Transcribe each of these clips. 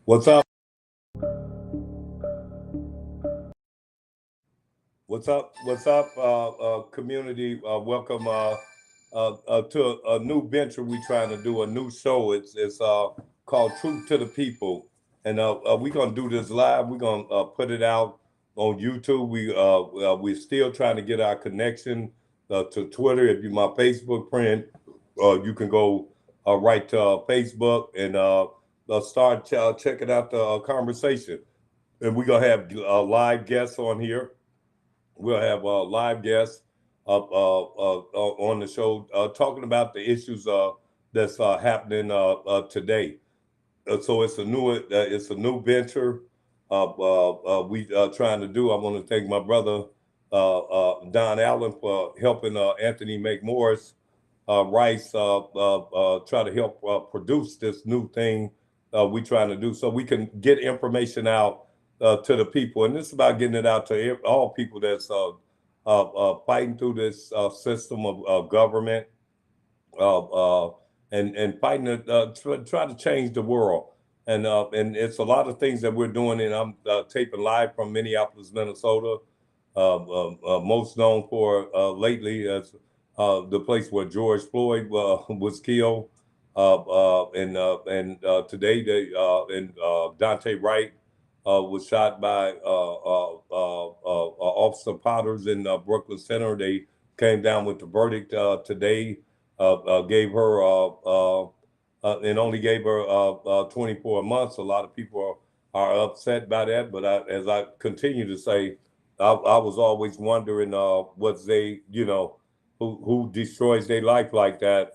What's up? What's up? What's up, community? Welcome to a new venture we trying to do, a new show. It's called Truth to the People, and we're gonna do this live. We're gonna put it out on YouTube. We're still trying to get our connection to Twitter. If you my Facebook friend, you can go right to Facebook and start checking out the conversation. And we're gonna have live guests on here. We'll have live guests on the show talking about the issues that's happening today. So it's a new venture we trying to do. I want to thank my brother Don Allen for helping Anthony McMorris Rice try to help produce this new thing we trying to do, so we can get information out to the people. And this is about getting it out to all people that's fighting through this system of government uh, and fighting to try to change the world. And it's a lot of things that we're doing. And I'm taping live from Minneapolis, Minnesota, most known for lately as the place where George Floyd was killed. And today Dante Wright was shot by Officer Potters in Brooklyn Center. They came down with the verdict today. Gave her and only gave her 24 months. A lot of people are upset by that, but as I continue to say, I was always wondering what they, who destroys their life like that.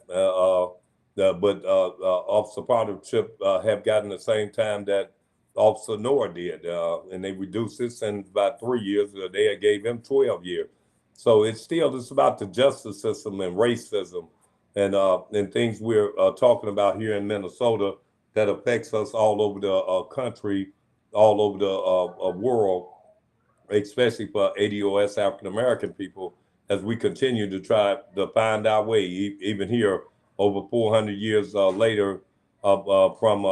But Officer Partnership have gotten the same time that Officer Noah did, and they reduced this in about 3 years. They gave him 12 years. So it's about the justice system and racism and things we're talking about here in Minnesota that affects us all over the country, all over the world, especially for ADOS African American people, as we continue to try to find our way, even here over 400 years later from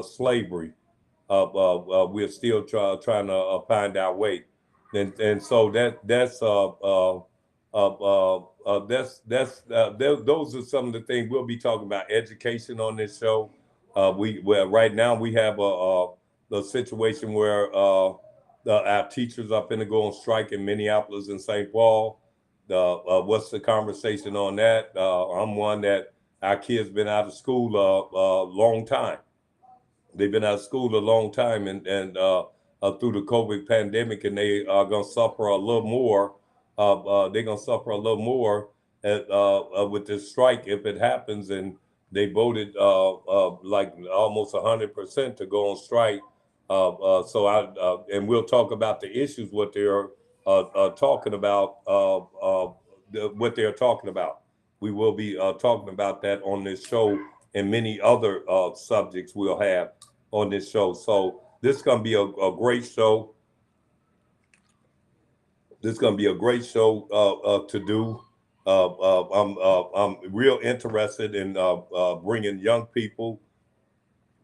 slavery. We're still trying to find our way, and so those are some of the things we'll be talking about. Education on this show. Right now we have a situation where our teachers are going to go on strike in Minneapolis and St. Paul. What's the conversation on that? I'm one that our kids been out of school a long time. They've been out of school a long time, and through the COVID pandemic, and they are going to suffer a little more. They're going to suffer a little more with this strike if it happens. And they voted like almost 100% to go on strike. And we'll talk about the issues, what they're talking about, what they're talking about. We will be talking about that on this show, and many other subjects we'll have on this show. So this is going to be a great show. This is going to be a great show to do. I'm real interested in bringing young people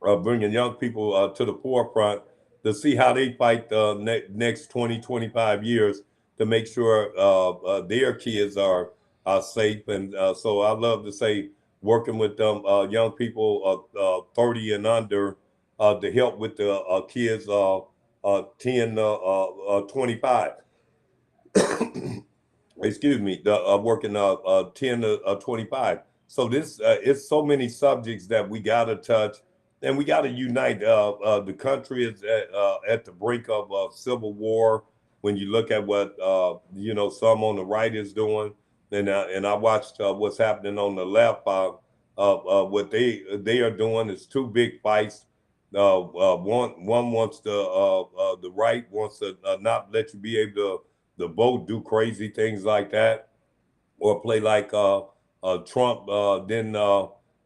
to the forefront to see how they fight the next 20, 25 years to make sure their kids are safe. And so I love to say, working with them young people 30 and under to help with the kids 10 25. Excuse me, working 10 to 25. So this it's so many subjects that we got to touch, and we got to unite. The country is at the brink of civil war. When you look at what some on the right is doing, and I watched what's happening on the left. What they are doing is two big fights. One wants the right wants to not let you be able to the vote, do crazy things like that, or play like Trump then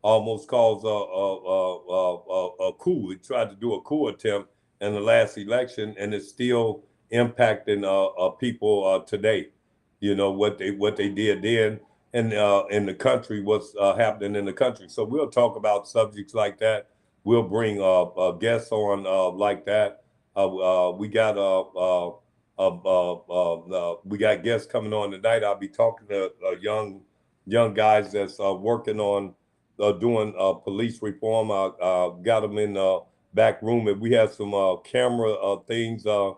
almost caused a coup. He tried to do a coup attempt in the last election, and it's still impacting people today. You know what they did then, and in the country, what's happening in the country. So we'll talk about subjects like that. we'll bring guests on like that. We got we got guests coming on tonight. I'll be talking to young guys that's working on doing police reform. I got them in the back room, and we have some camera things that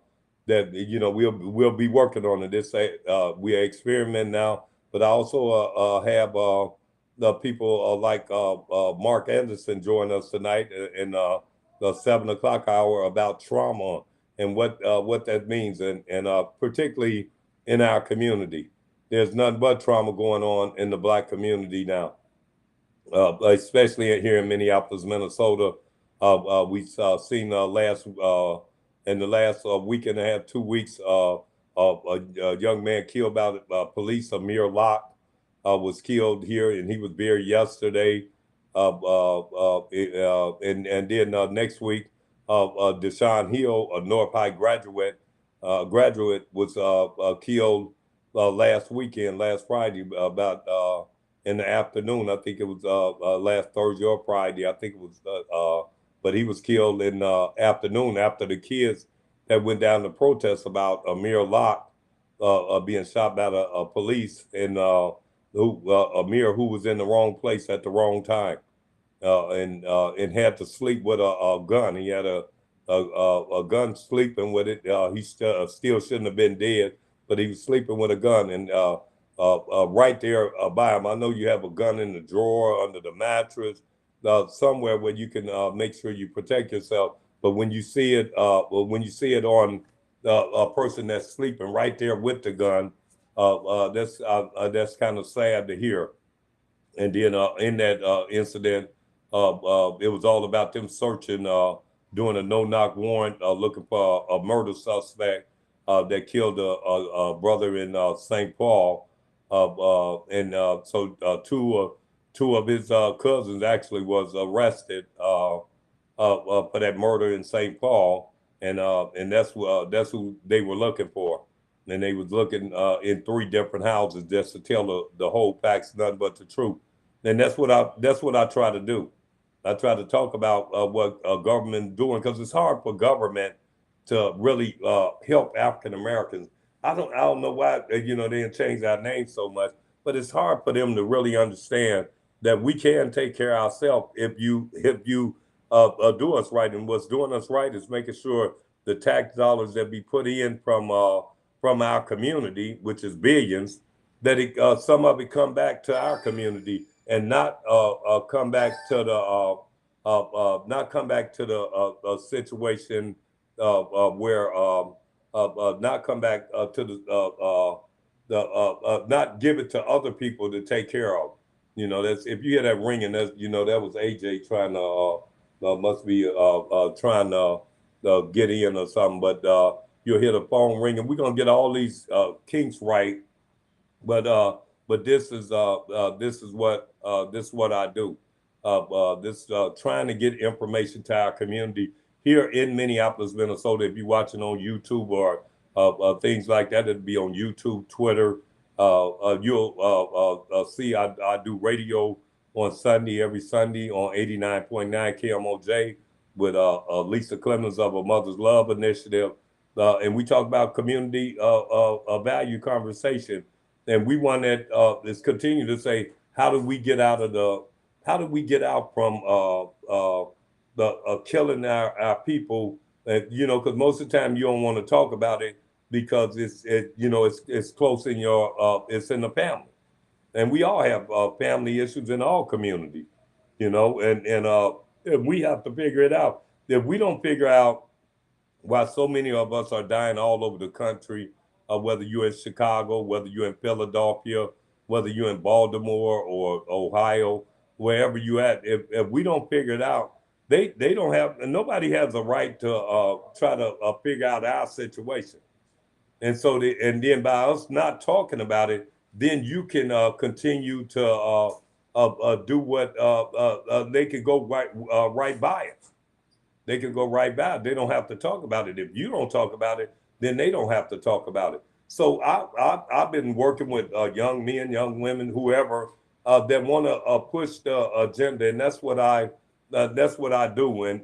we'll be working on. This we are experimenting now, but I also have the people like Mark Anderson join us tonight in the 7 o'clock hour about trauma and what that means, and particularly in our community. There's nothing but trauma going on in the Black community now, especially here in Minneapolis, Minnesota. We've seen in the last week and a half, 2 weeks, a young man killed by police. Amir Locke was killed here, and he was buried yesterday. And then next week, Deshaun Hill, a North High graduate, was killed last Friday, about in the afternoon. I think it was last Thursday or Friday. I think it was, but he was killed in the afternoon after the kids that went down to protest about Amir Locke being shot by the police, and Amir, who was in the wrong place at the wrong time, and had to sleep with a gun. He had a gun, sleeping with it. He still shouldn't have been dead, but he was sleeping with a gun, and right there by him. I know you have a gun in the drawer, under the mattress, somewhere where you can make sure you protect yourself. But when you see it, when you see it on a person that's sleeping right there with the gun, that's kind of sad to hear. And then in that incident, it was all about them searching, doing a no-knock warrant, looking for a murder suspect that killed a brother in St. Paul. And so two of his cousins actually was arrested for that murder in St. Paul, and that's who they were looking for. And they was looking in three different houses just to tell the whole facts, nothing but the truth. And that's what I try to do. I try to talk about what government doing, because it's hard for government to really help African Americans. I don't know why they didn't change our name so much, but it's hard for them to really understand that we can take care of ourselves if you do us right. And what's doing us right is making sure the tax dollars that be put in from our community, which is billions, that some of it come back to our community, and not come back to the not come back to the situation where not come back to the not give it to other people to take care of. That's, if you hear that ringing, that's that was AJ trying to must be trying to get in or something. But you'll hear the phone ringing. We're gonna get all these kinks right, but this is what I do. This trying to get information to our community here in Minneapolis, Minnesota. If you're watching on YouTube or things like that, it'll be on YouTube, Twitter. You'll see I do radio on Sunday, every Sunday on 89.9 KMOJ with Lisa Clemens of A Mother's Love Initiative. And we talk about community value conversation. And we want that is continue to say, how do we get out from the killing our people? Because most of the time you don't want to talk about it because it's close in it's in the family, and we all have family issues in all communities, and we have to figure it out. If we don't figure out why so many of us are dying all over the country, whether you're in Chicago, whether you're in Philadelphia, whether you're in Baltimore or Ohio, wherever you at, if we don't figure it out, they don't have, nobody has a right to try to figure out our situation. And so, and then by us not talking about it, then you can continue to do what they can go right by it. They can go right by it. They don't have to talk about it. If you don't talk about it, then they don't have to talk about it. So I've been working with young men, young women, whoever that want to push the agenda, and that's what I that's what I do, and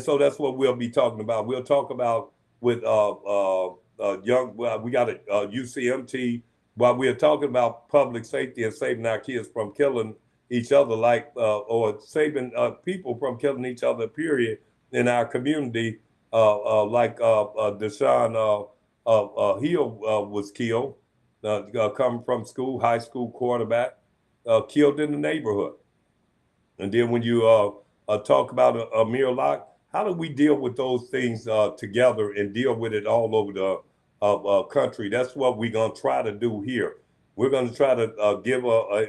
so that's what we'll be talking about. We'll talk about with young. Well, we got a UCMT. While we're talking about public safety and saving our kids from killing each other, like or saving people from killing each other. Period. In our community, like Deshaun Hill was killed, coming from school, high school quarterback, killed in the neighborhood. And then when you talk about a mirror lock, how do we deal with those things together and deal with it all over the country? That's what we're going to try to do here. We're going to try to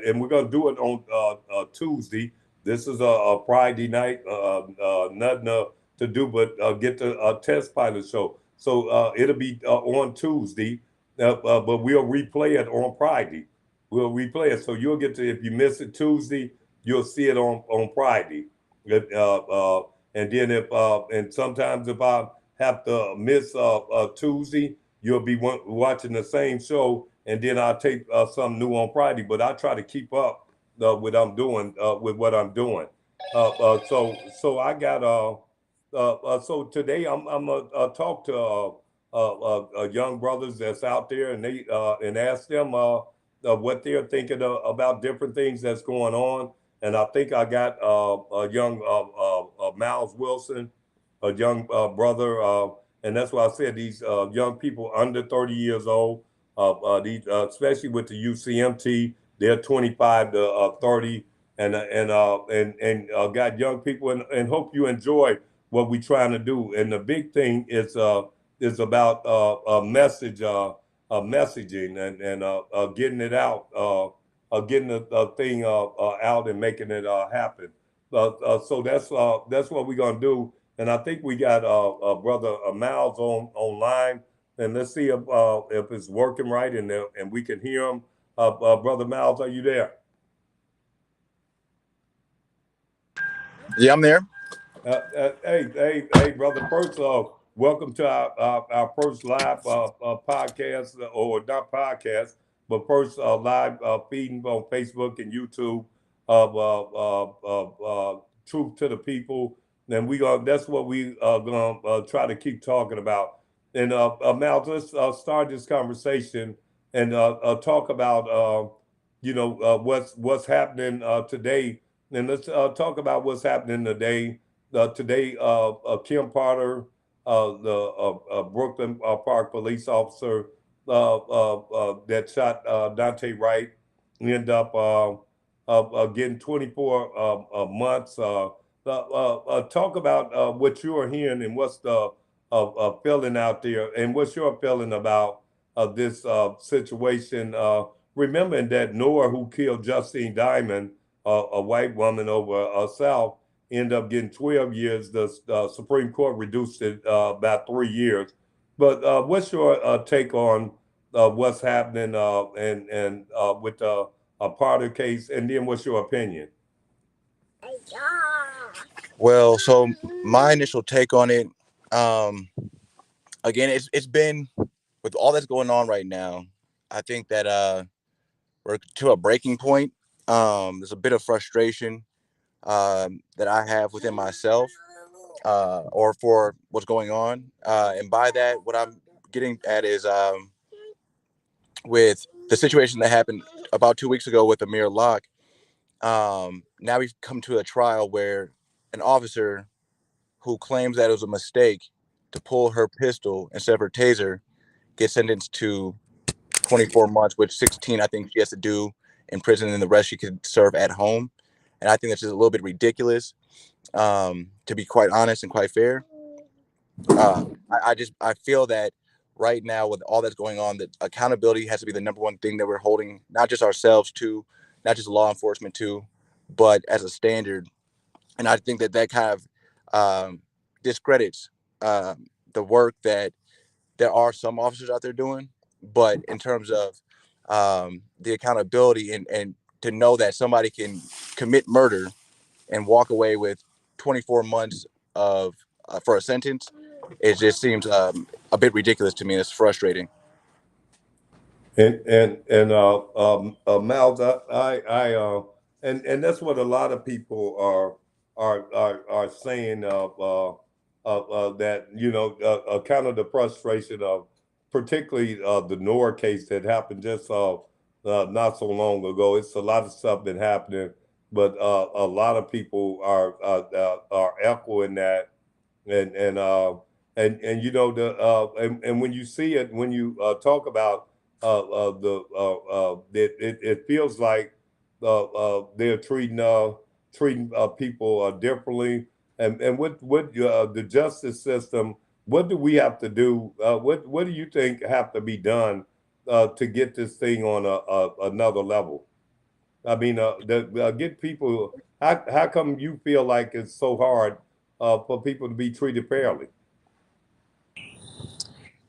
and we're going to do it on Tuesday. This is a Friday night, nothing to do but get the test pilot show. So it'll be on Tuesday, but we'll replay it on Friday. We'll replay it. So you'll get to, if you miss it Tuesday, you'll see it on Friday. And then and sometimes if I have to miss Tuesday, you'll be watching the same show, and then I'll take something new on Friday. But I try to keep up with what I'm doing. So I got so today I'm gonna talk to young brothers that's out there, and they and ask them what they're thinking about different things that's going on. And I think I got a young Miles Wilson, a young brother, and that's why I said these young people under 30 years old, these, especially with the UCMT, they're 25 to 30, and got young people, and hope you enjoy what we're trying to do. And the big thing is about messaging and getting it out. Getting the thing out and making it happen. So that's what we're gonna do. And I think we got brother Miles online, and let's see if it's working right and we can hear him. Brother Miles, are you there? Yeah, I'm there. Hey, brother. First, welcome to our first live podcast, or not podcast, but first live feeding on Facebook and YouTube of Truth to the People. And that's what we gonna try to keep talking about. And Mal, let's start this conversation and talk about what's happening today. And let's talk about what's happening today, Kim Potter, the Brooklyn Park police officer that shot Dante Wright, ended up getting 24 months. Talk about what you are hearing and what's the feeling out there, and what's your feeling about this situation. Remembering that Noah, who killed Justine Diamond, a white woman over South, ended up getting 12 years. The Supreme Court reduced it about 3 years. But what's your take on what's happening and with the Potter case, and then what's your opinion? Well, so my initial take on it, um, again, it's been with all that's going on right now. I think that we're to a breaking point. There's a bit of frustration that I have within myself, or for what's going on, and by that, what I'm getting at is with the situation that happened about 2 weeks ago with Amir Locke. Now we've come to a trial where an officer who claims that it was a mistake to pull her pistol instead of her taser gets sentenced to 24 months, which 16 I think she has to do in prison, and the rest she could serve at home. And I think that's just a little bit ridiculous, to be quite honest and quite fair. I feel that right now, with all that's going on, that accountability has to be the number one thing that we're holding not just ourselves to, not just law enforcement to, but as a standard. And I think that kind of discredits the work that there are some officers out there doing. But in terms of the accountability, and to know that somebody can commit murder and walk away with 24 months of for a sentence, it just seems a bit ridiculous to me. It's frustrating. And Miles, and that's what a lot of people are. are saying that kind of the frustration of particularly the Nora case that happened just not so long ago. It's a lot of stuff been happening, but a lot of people are echoing that, and and uh and and when you see it, when you talk about it feels like they're treating people differently, and what the justice system, what do we have to do, what do you think have to be done to get this thing on another level? I mean, get people. How come you feel like it's so hard for people to be treated fairly?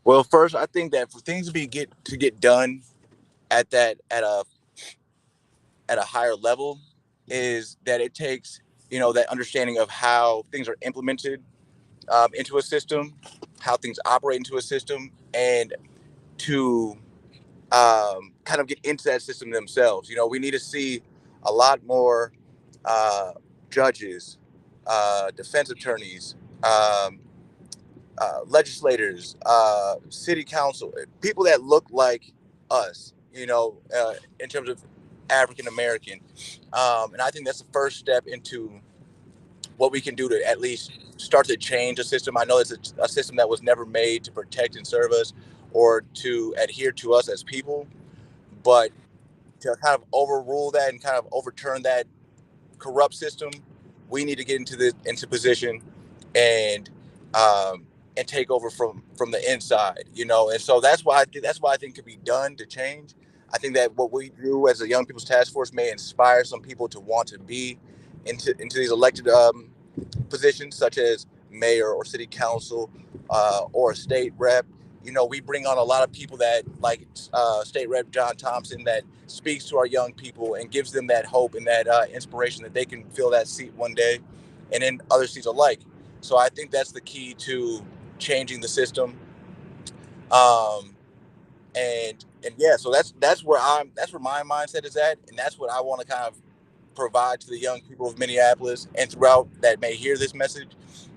Well, first, I think that for things to get done at that at a higher level is that it takes that understanding of how things are implemented into a system, how things operate into a system, and to kind of get into that system themselves. We need to see a lot more judges, defense attorneys, legislators, city council, people that look like us, in terms of African American. And I think that's the first step into what we can do to at least start to change a system. I know it's a system that was never made to protect and serve us or to adhere to us as people, but to kind of overrule that and kind of overturn that corrupt system, we need to get into position and um, and take over from the inside, And so that's why I think could be done to change. I think that what we do as a Young People's Task Force may inspire some people to want to be into these elected positions, such as mayor or city council or a state rep. We bring on a lot of people that, like State Rep John Thompson, that speaks to our young people and gives them that hope and that inspiration that they can fill that seat one day, and in other seats alike. So I think that's the key to changing the system. Um, and yeah, so that's where my mindset is at, and that's what I want to kind of provide to the young people of Minneapolis and throughout that may hear this message.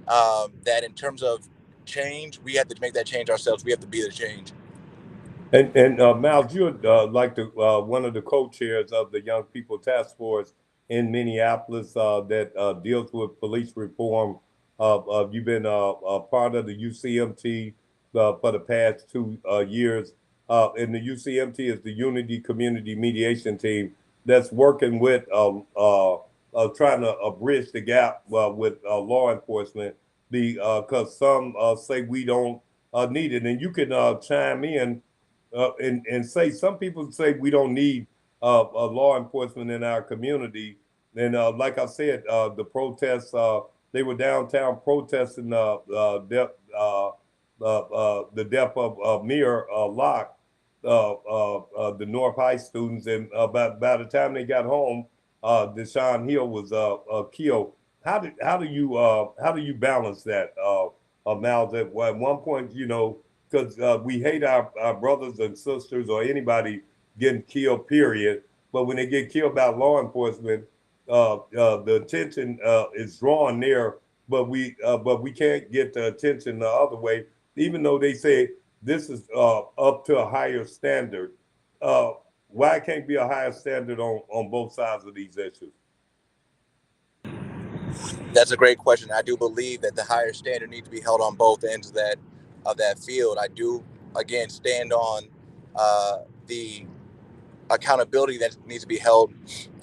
That in terms of change, we have to make that change ourselves. We have to be the change. And Miles, you're like one of the co-chairs of the Young People Task Force in Minneapolis that deals with police reform. You've been a part of the UCMT for the past 2 years. And the UCMT is the Unity Community Mediation Team that's working with trying to bridge the gap with law enforcement. Because some say we don't need it, and you can chime in and say some people say we don't need law enforcement in our community. And like I said, the protests they were downtown protesting the death of Mir Locke, the North High students, and by the time they got home, Deshaun Hill was killed. How do you balance that, Miles? At one point, because we hate our brothers and sisters or anybody getting killed, period. But when they get killed by law enforcement, the attention is drawn there, but we can't get the attention the other way, even though they say this is up to a higher standard. Uh, why can't be a higher standard on both sides of these issues? That's a great question. I do believe that the higher standard needs to be held on both ends of that field. I do again stand on the accountability that needs to be held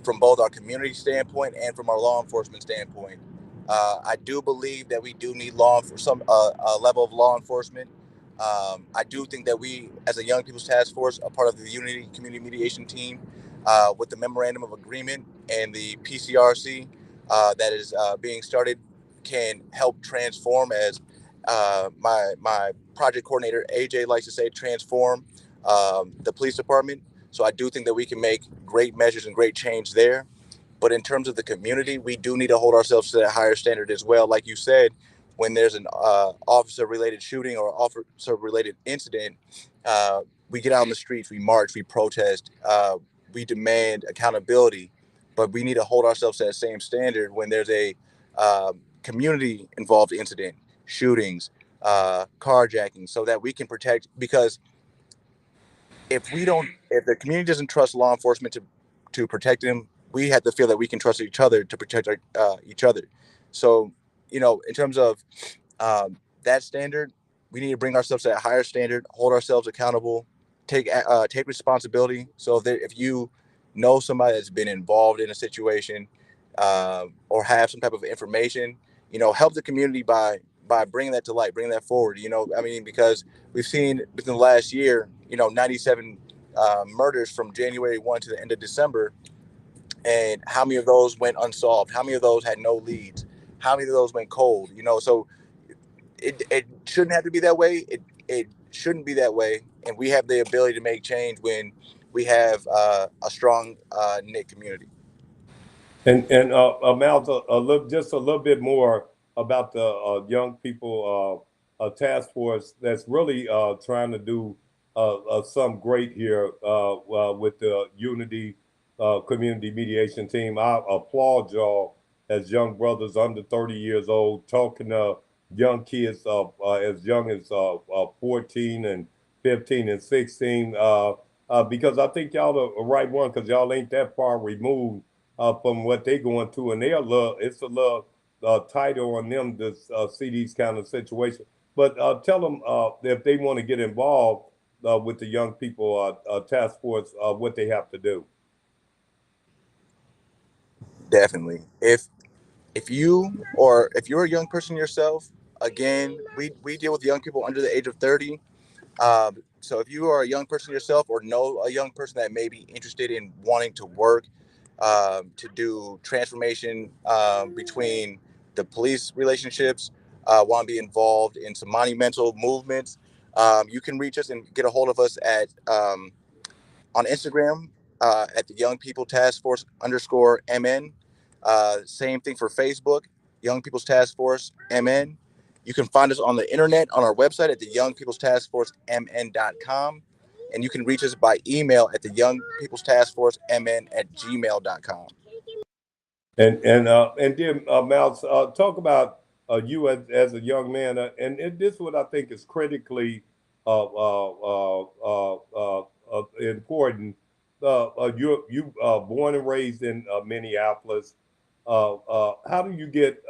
from both our community standpoint and from our law enforcement standpoint. I do believe that we do need law for some a level of law enforcement. I do think that we, as a Young People's Task Force, a part of the Unity Community Mediation Team, with the Memorandum of Agreement and the PCRC that is being started, can help transform, as my project coordinator AJ likes to say, transform the police department. So I do think that we can make great measures and great change there. But in terms of the community, we do need to hold ourselves to that higher standard as well. Like you said, when there's an officer-related shooting or officer-related incident, uh, we get out on the streets, we march, we protest, we demand accountability. But we need to hold ourselves to that same standard when there's a community involved incident, shootings, carjacking, so that we can protect. Because if the community doesn't trust law enforcement to protect them, we have to feel that we can trust each other to protect each other. So, in terms of that standard, we need to bring ourselves to a higher standard, hold ourselves accountable, take responsibility. So if you know somebody that's been involved in a situation, or have some type of information, help the community by bringing that to light, bringing that forward. I mean, because we've seen within the last year, 97 murders from January 1 to the end of December, and how many of those went unsolved? How many of those had no leads? How many of those went cold? So it shouldn't have to be that way. It shouldn't be that way, and we have the ability to make change when we have a strong knit community. And Mal, just a little bit more about the young people task force that's really trying to do some great here with the Unity Community Mediation Team. I applaud y'all as young brothers under 30 years old talking to young kids as young as 14 and 15 and 16 because I think y'all the right one because y'all ain't that far removed from what they going through, and it's a little tighter on them to see these kind of situations. But tell them if they want to get involved with the young people task force, what they have to do. Definitely. If you're a young person yourself, again, we deal with young people under the age of 30. So if you are a young person yourself, or know a young person that may be interested in wanting to work, to do transformation between the police relationships, want to be involved in some monumental movements, you can reach us and get a hold of us at on Instagram at the Young People Task Force _MN. Same thing for Facebook, Young People's Task Force MN. You can find us on the internet on our website at the Young People's Task Force MN.com. And you can reach us by email at the Young People's Task Force MN at gmail.com. And then Mouse, talk about you as a young man, and this is what I think is critically important. You born and raised in Minneapolis. How do you get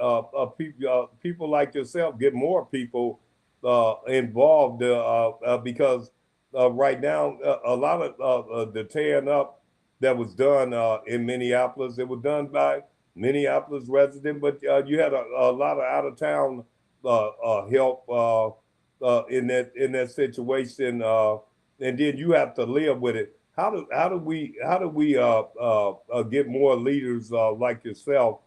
people like yourself get more people involved? Because right now a lot of the tearing up that was done in Minneapolis, it was done by Minneapolis resident, but you had a lot of out of town help in that situation, and then you have to live with it. How do we get more leaders like yourself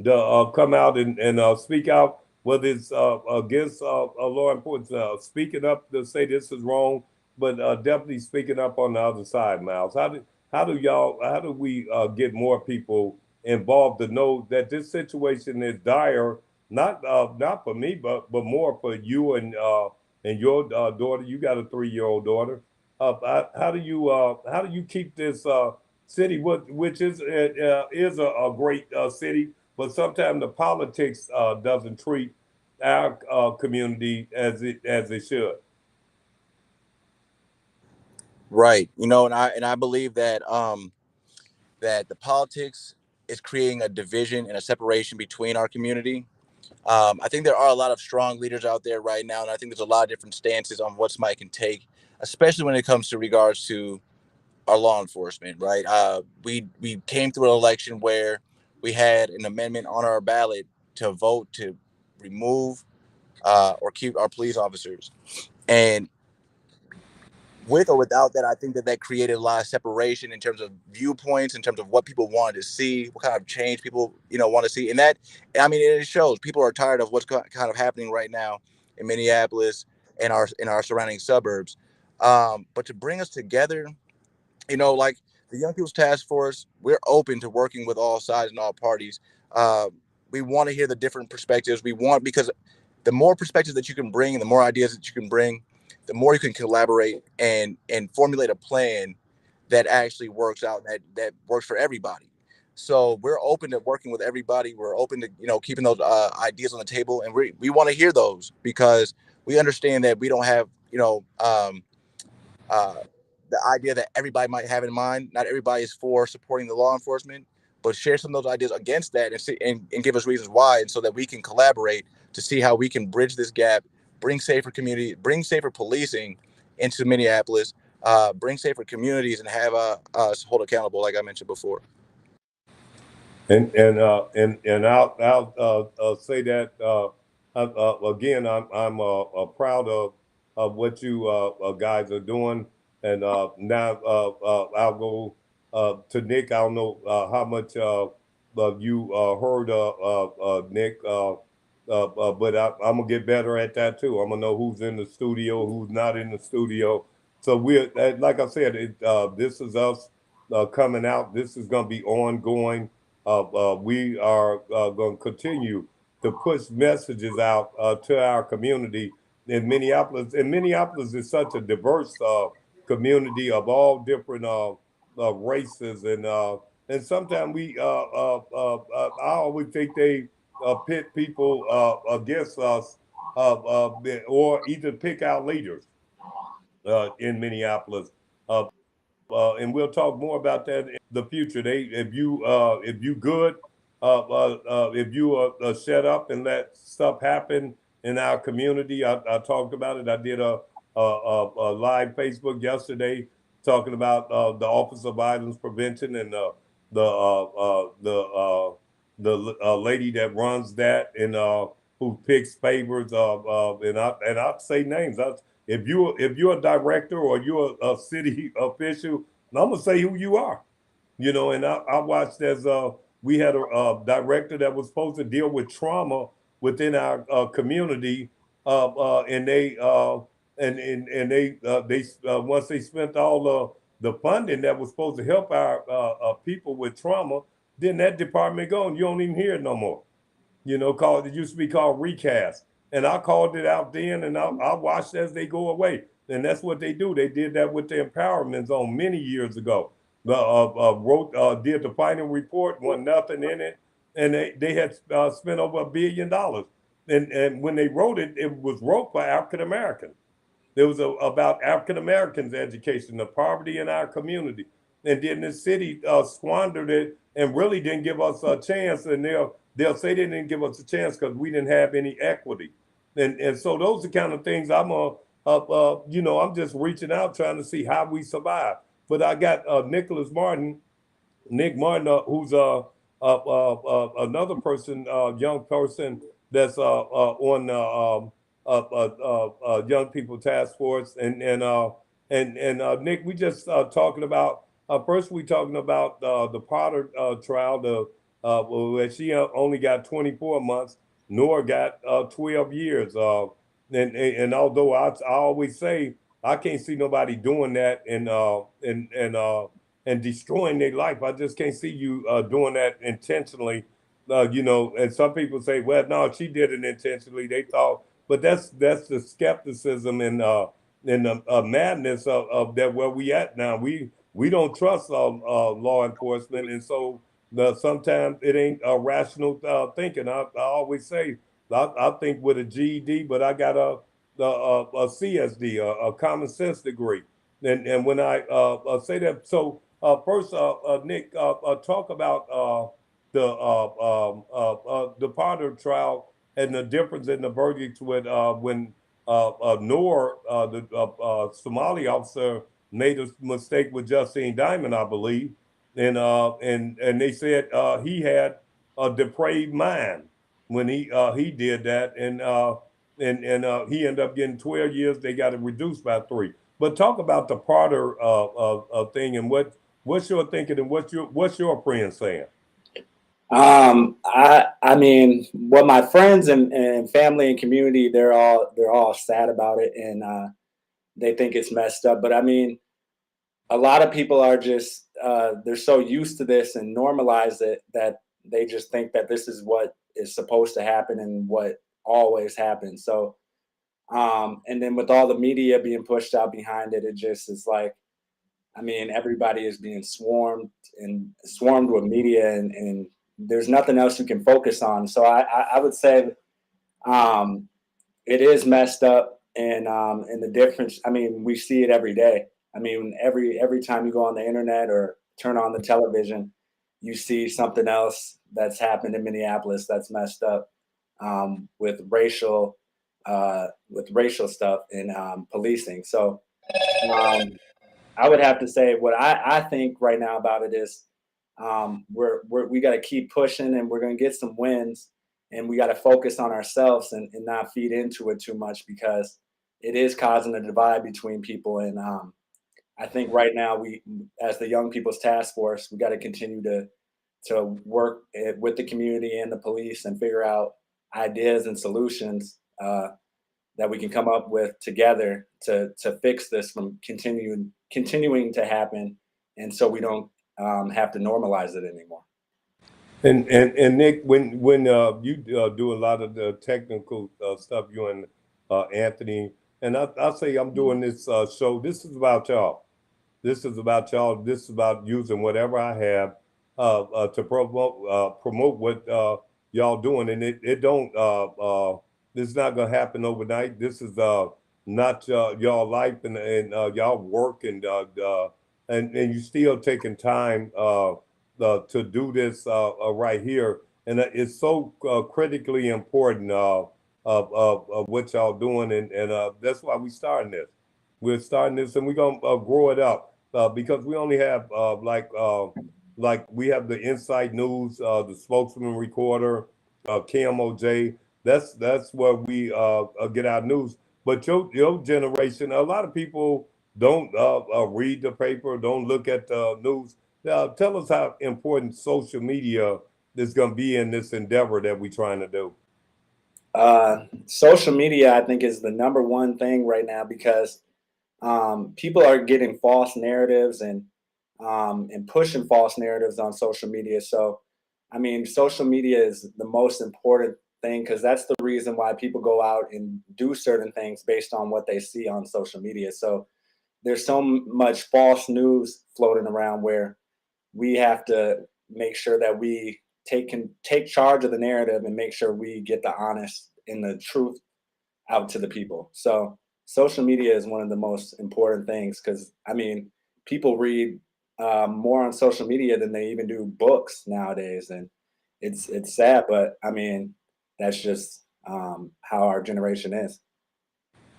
to come out and speak out, whether it's against law enforcement, speaking up to say this is wrong, but definitely speaking up on the other side, Miles. How do we get more people involved to know that this situation is dire, not for me, but more for you and your daughter. You got a 3-year-old daughter. How do you keep this city, which is a great city, but sometimes the politics doesn't treat our community as it should. Right. And I believe that the politics is creating a division and a separation between our community. I think there are a lot of strong leaders out there right now, and I think there's a lot of different stances on what somebody can take, especially when it comes to regards to our law enforcement. Right? We came through an election where we had an amendment on our ballot to vote to remove or keep our police officers, and with or without that, I think that created a lot of separation in terms of viewpoints, in terms of what people wanted to see, what kind of change people, want to see. And that, I mean, it shows people are tired of what's kind of happening right now in Minneapolis and our surrounding suburbs. But to bring us together, like the Young People's Task Force, we're open to working with all sides and all parties. Uh, we want to hear the different perspectives. Because the more perspectives that you can bring and the more ideas that you can bring, the more you can collaborate and formulate a plan that actually works out, that works for everybody. So we're open to working with everybody. We're open to, keeping those ideas on the table, and we want to hear those, because we understand that we don't have, uh, the idea that everybody might have in mind. Not everybody is for supporting the law enforcement, but share some of those ideas against that, and see, and give us reasons why, and so that we can collaborate to see how we can bridge this gap, bring safer community, bring safer policing into Minneapolis, bring safer communities, and have us hold accountable, like I mentioned before. And I'll say that again. I'm proud of what you guys are doing. And now I'll go to Nick. I don't know how much you heard Nick, but I'm gonna get better at that too. I'm gonna know who's in the studio, who's not in the studio. So we're like I said, this is us coming out. This is gonna be ongoing. We are going to continue to push messages out to our community in Minneapolis. And Minneapolis is such a diverse community of all different races, and sometimes I always think they pit people against us, or either pick our leaders in Minneapolis. And we'll talk more about that in the future. If you good, if you shut up and let stuff happen in our community. I talked about it. I did a live Facebook yesterday talking about the Office of Violence Prevention and the lady that runs that, and who picks favors and I say names. If you're a director or you're a city official, I'm gonna say who you are. And I watched as we had a director that was supposed to deal with trauma within our community, and they once they spent all the funding that was supposed to help our people with trauma, then that department gone. You don't even hear it no more. Called it used to be called recast. And I called it out then, and I watched as they go away. And that's what they do. They did that with the empowerment zone many years ago. The did the final report, wasn't nothing in it, and they had spent over $1 billion. And when they wrote it, it was wrote for African Americans. It was about African Americans' education, the poverty in our community. And then the city squandered it and really didn't give us a chance. And they'll say they didn't give us a chance because we didn't have any equity. And so those are the kind of things I'm just reaching out trying to see how we survive. But I got Nick Martin, who's another person, young person that's on Young People Task Force, and Nick, we just talking about first we talking about the Potter trial, where she only got 24 months, Nora got 12 years, and although I always say I can't see nobody doing that and destroying their life. I just can't see you doing that intentionally. And some people say, well, no, she did it intentionally. They thought, but that's the skepticism and the madness of that where we at now. We don't trust law enforcement, and so sometimes it ain't rational thinking. I always say I think with a GED, but I got a CSD, a common sense degree. And when I say that, so first, Nick, talk about the Potter trial and the difference in the verdicts with when Noor, the Somali officer, made a mistake with Justine Diamond, I believe, and they said he had a depraved mind when he did that, and he ended up getting 12 years. They got it reduced by 3. But talk about the Potter thing and what's your thinking and what's your friend saying? I mean, what my friends and family and community, they're all sad about it, and they think it's messed up. But I mean, a lot of people are just they're so used to this and normalize it that they just think that this is what is supposed to happen and what always happens. So and then with all the media being pushed out behind it, it just is like I mean, everybody is being swarmed with media, and there's nothing else you can focus on. So I would say um, it is messed up, and the difference. I mean, we see it every day. I mean, every time you go on the internet or turn on the television, you see something else that's happened in Minneapolis that's messed up with racial stuff in policing. So um, I would have to say what I think right now about it is we got to keep pushing, and we're going to get some wins, and we got to focus on ourselves and not feed into it too much, because it is causing a divide between people. And I think right now as the Young People's Task Force, we got to continue to work with the community and the police and figure out ideas and solutions that we can come up with together to fix this from continuing to happen, and so we don't have to normalize it anymore. And Nick, when you do a lot of the technical stuff, you and Anthony, and I say I'm doing this show. This is about y'all. This is about y'all. This is about using whatever I have to promote what y'all doing, and it don't. This is not gonna happen overnight. This is not y'all life and y'all work and you still taking time to do this right here, and it's so critically important of what y'all doing, and that's why we starting this. We're starting this, and we're gonna grow it up because we only have like we have the Inside News, the Spokesman Recorder, KMOJ. That's where we get our news. But your generation, a lot of people don't read the paper, don't look at the news. Tell us how important social media is going to be in this endeavor that we're trying to do. Social media, I think, is the number one thing right now, because people are getting false narratives and pushing false narratives on social media. So, I mean, social media is the most important thing, because that's the reason why people go out and do certain things based on what they see on social media. So there's so much false news floating around, where we have to make sure that we take charge of the narrative and make sure we get the honest and the truth out to the people. So social media is one of the most important things, because I mean, people read more on social media than they even do books nowadays, and it's sad, but I mean, that's just how our generation is.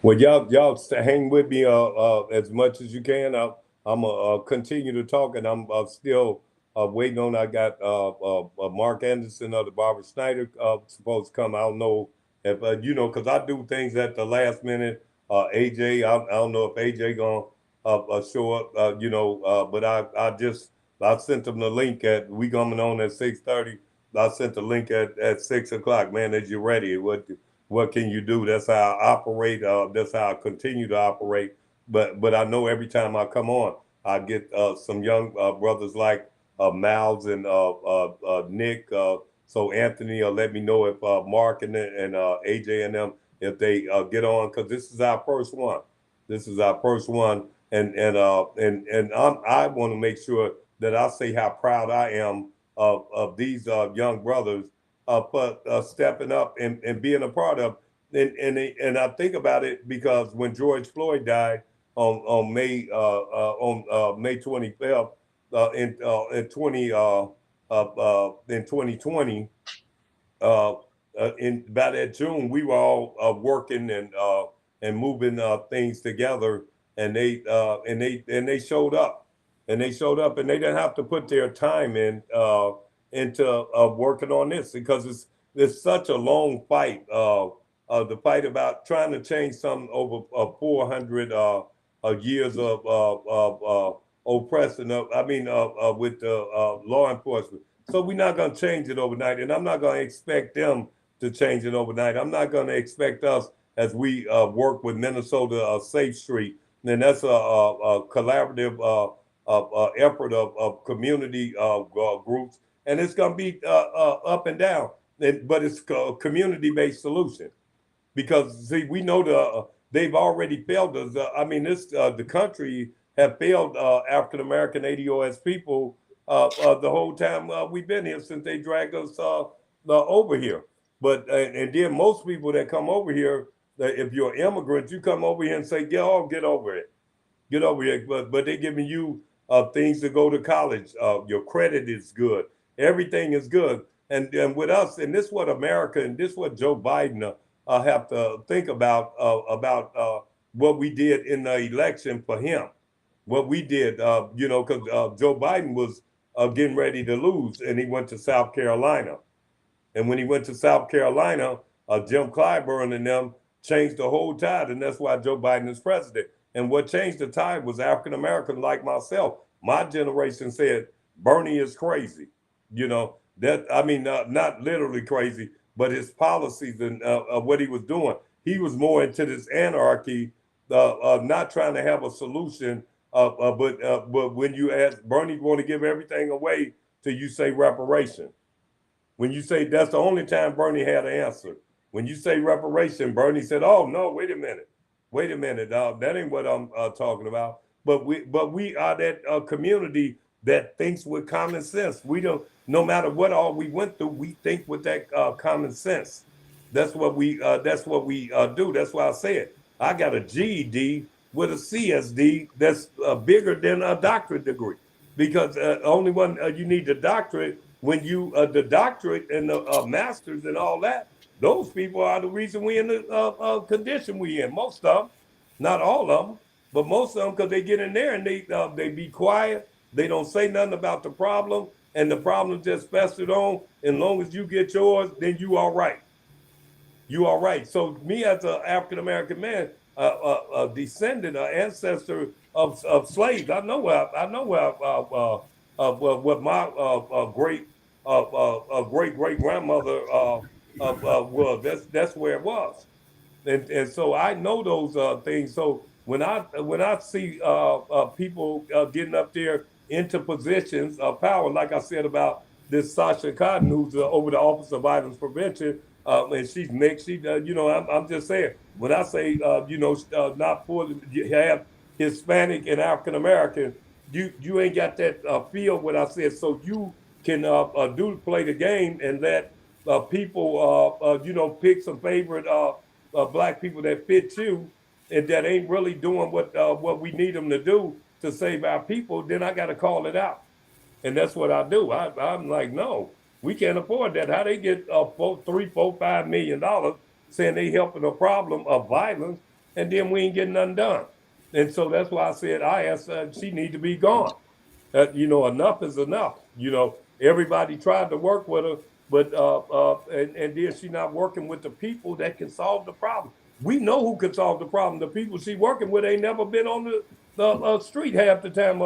Well, y'all hang with me as much as you can. I'm gonna continue to talk, and I'm still waiting on. I got Mark Anderson of the Barber Snyder supposed to come. I don't know if because I do things at the last minute. AJ, I don't know if AJ gonna show up. But I sent them the link at we coming on at 6:30. I sent the link at 6 o'clock. Man, as you ready? What can you do? That's how I operate. That's how I continue to operate. But I know every time I come on, I get some young brothers like Miles and Nick. So Anthony, let me know if Mark and AJ and them, if they get on, because this is our first one. This is our first one, and I want to make sure that I say how proud I am of these young brothers for stepping up and being a part of. And I think about it because when George Floyd died on May 25th in 2020, uh, in by that June, we were all working and moving things together, and they showed up, and they didn't have to put their time into working on this because it's such a long fight. The fight about trying to change something over 400 years of oppression. With law enforcement. So we're not going to change it overnight, and I'm not going to expect them to change it overnight. I'm not going to expect us as we work with Minnesota Safe Street, and that's a collaborative effort of community groups, and it's going to be up and down, but it's a community-based solution because see, we know they've already failed us. This the country have failed African American ADOS people the whole time we've been here since they dragged us over here. But and then most people that come over here, if you're immigrants, you come over here and say, get over it, get over here. But they're giving you things to go to college. Your credit is good, everything is good. And with us, and this is what America and this is what Joe Biden have to think about what we did in the election for him, what we did, because Joe Biden was getting ready to lose, and he went to South Carolina. And when he went to South Carolina, Jim Clyburn and them changed the whole tide, and that's why Joe Biden is president. And what changed the tide was African American like myself. My generation said Bernie is crazy. You know that I mean, not literally crazy, but his policies and what he was doing. He was more into this anarchy, not trying to have a solution. But when you ask Bernie, want to give everything away till you say reparation. When you say that's the only time Bernie had an answer. When you say reparation, Bernie said, "Oh no, wait a minute, that ain't what I'm talking about." But we are that community that thinks with common sense. We don't, no matter what all we went through, we think with that common sense. That's what we do. That's why I said I got a GED with a CSD that's bigger than a doctorate degree because only one you need the doctorate when you the doctorate and the masters and all that. Those people are the reason we in the condition we in. Most of them, not all of them, but most of them, because they get in there and they be quiet. They don't say nothing about the problem, and the problem just festered on. As long as you get yours, then you all right. You all right. So me as an African American man, a descendant, an ancestor of slaves, what my great great grandmother was. That's where it was, and so I know those things. So when I see people getting up there into positions of power, like I said about this Sasha Cotton, who's over the Office of Violence Prevention, and she's mixed. I'm just saying when I say not for you have Hispanic and African American, you ain't got that feel what I said. So you can do play the game and let people pick some favorite black people that fit you and that ain't really doing what we need them to do to save our people. Then I got to call it out. And that's what I do. I'm like, no, we can't afford that. How they get $3, $4, $5 million saying they helping a problem of violence, and then we ain't getting nothing done. And so that's why I said I asked she need to be gone. Enough is enough. Everybody tried to work with her, but and then she not working with the people that can solve the problem. We know who can solve the problem. The people she working with ain't never been on the street half the time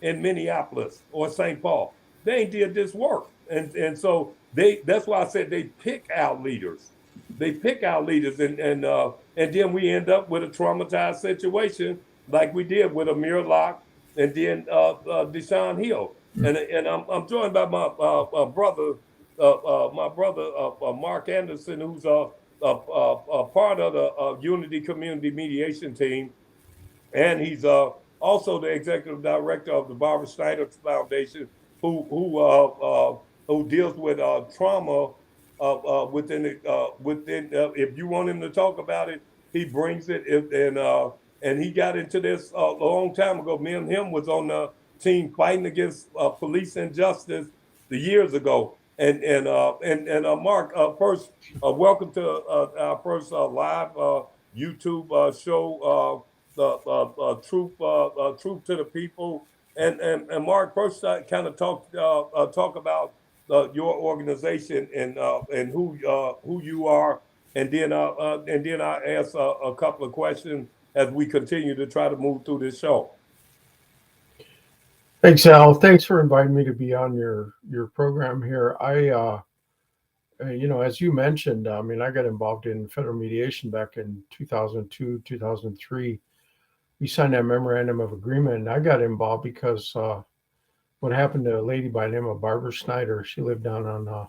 in Minneapolis or St. Paul. They ain't did this work, and so that's why I said they pick our leaders. They pick our leaders, and then we end up with a traumatized situation like we did with Amir Locke and then Deshaun Hill. And I'm joined by my brother Mark Anderson, who's a part of the Unity Community Mediation Team, and he's also the executive director of the Barber and Synder Foundation, who deals with trauma within. If you want him to talk about it, he brings it. And he got into this a long time ago. Me and him was on the team fighting against police injustice the years ago. And Mark, first, welcome to our first live YouTube show, truth to the people. And Mark, first, kind of talk about your organization and who you are, and then I ask a couple of questions as we continue to try to move through this show. Thanks, Al. Thanks for inviting me to be on your program here. As you mentioned, I mean, I got involved in federal mediation back in 2002, 2003. We signed that memorandum of agreement, and I got involved because what happened to a lady by the name of Barbara Snyder. She lived down on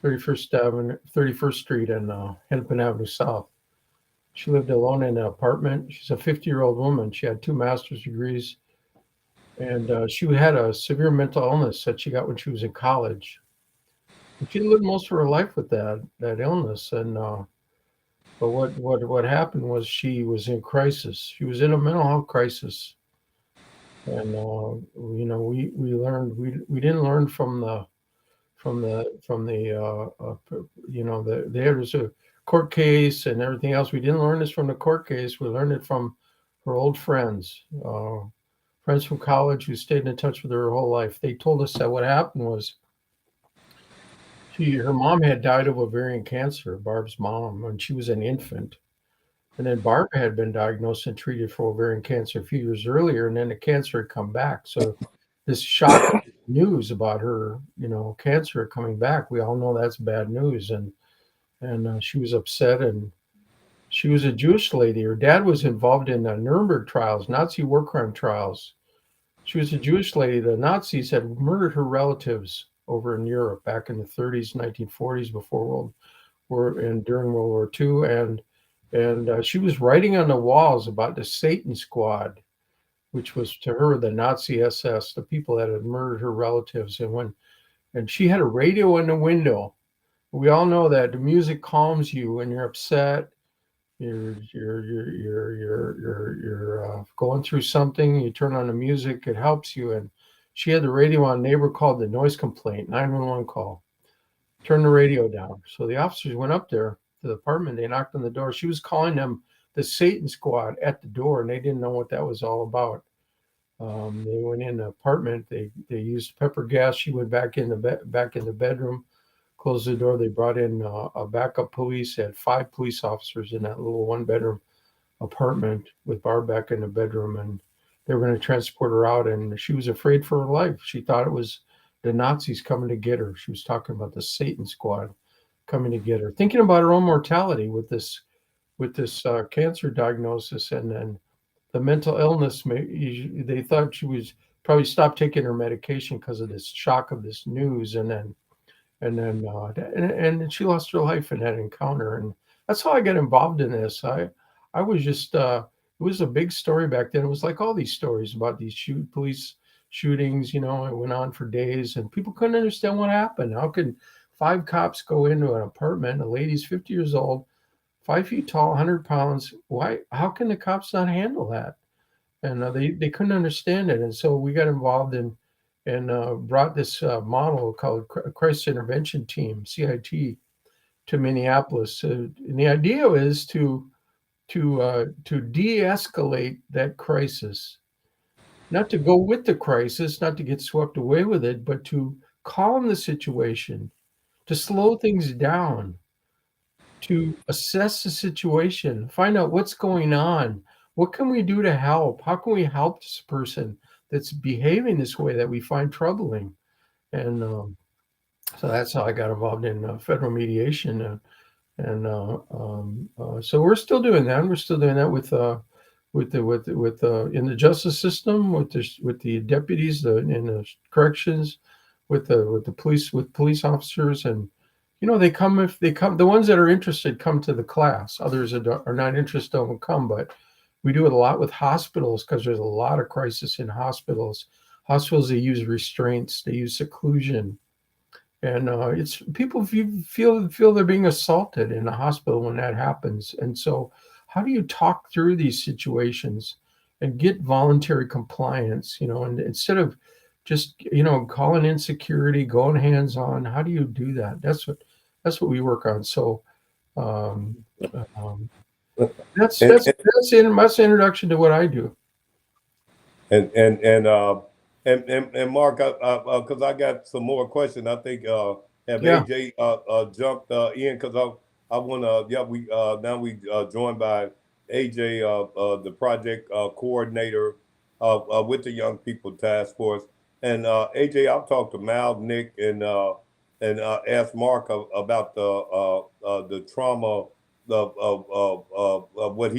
31st Street and Hennepin Avenue South. She lived alone in an apartment. She's a 50-year-old woman. She had 2 master's degrees, and she had a severe mental illness that she got when she was in college. And she lived most of her life with that illness. And but what happened was she was in crisis. She was in a mental health crisis, and we learned we didn't learn there was a court case and everything else. We didn't learn this from the court case. We learned it from her old friends from college who stayed in touch with her whole life. They told us that what happened was her mom had died of ovarian cancer, Barb's mom, when she was an infant. And then Barb had been diagnosed and treated for ovarian cancer a few years earlier, and then the cancer had come back. So this shock news about her, cancer coming back, we all know that's bad news. And she was upset, and she was a Jewish lady. Her dad was involved in the Nuremberg trials, Nazi war crime trials. She was a Jewish lady. The Nazis had murdered her relatives over in Europe back in the 30s, 1940s, before World War and during World War II, and she was writing on the walls about the Satan Squad, which was to her the Nazi SS, the people that had murdered her relatives. And she had a radio in the window. We all know that the music calms you when you're upset. You're going through something. You turn on the music, it helps you. And she had the radio on. Neighbor called the noise complaint, 911 call. Turn the radio down. So the officers went up there to the apartment. They knocked on the door. She was calling them the Satan Squad at the door, and they didn't know what that was all about. They went in the apartment. They used pepper gas. She went back in the bedroom, closed the door. They brought in a backup police. They had 5 police officers in that little 1-bedroom apartment with Barb back in the bedroom, and they were going to transport her out. And she was afraid for her life. She thought it was the Nazis coming to get her. She was talking about the Satan Squad coming to get her, thinking about her own mortality with this cancer diagnosis, and then the mental illness. They thought she was probably stopped taking her medication because of this shock of this news, and then she lost her life in that encounter. And that's how I got involved in this. I was just it was a big story back then. It was like all these stories about these police shootings. It went on for days, and people couldn't understand what happened. How could 5 cops go into an apartment? A lady's 50 years old, 5 feet tall, 100 pounds. Why? How can the cops not handle that? And they couldn't understand it. And so we got involved and brought this model called Crisis Intervention Team, CIT, to Minneapolis. And the idea is to de-escalate that crisis, not to go with the crisis, not to get swept away with it, but to calm the situation, to slow things down, to assess the situation, find out what's going on. What can we do to help? How can we help this person that's behaving this way that we find troubling? And so that's how I got involved in federal mediation. So we're still doing that. We're still doing that with in the justice system, with the deputies in the corrections, with police officers. And they come. The ones that are interested come to the class. Others are not interested, don't come. But we do it a lot with hospitals, because there's a lot of crisis in hospitals. Hospitals, they use restraints, they use seclusion, and it's people feel they're being assaulted in a hospital when that happens. And so, how do you talk through these situations and get voluntary compliance? And instead of just calling in security, going hands on, how do you do that? That's what we work on. So that's the introduction to what I do. And Mark, because I got some more questions. I think have AJ jumped in, because I want to. We now joined by AJ, the project coordinator with the Young People Task Force. And AJ, I've talked to Mal, Nick, and asked Mark about the trauma of what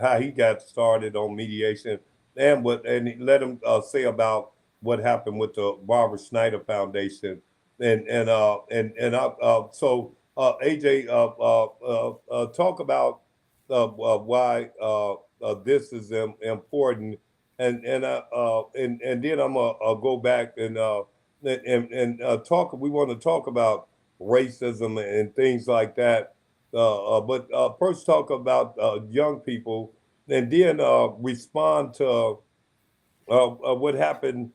how he got started on mediation, and let him say about what happened with the Barber Synder Foundation. So AJ, talk about why this is important, and then I'm gonna go back and talk. We want to talk about racism and things like that, but first talk about young people, and then respond to what happened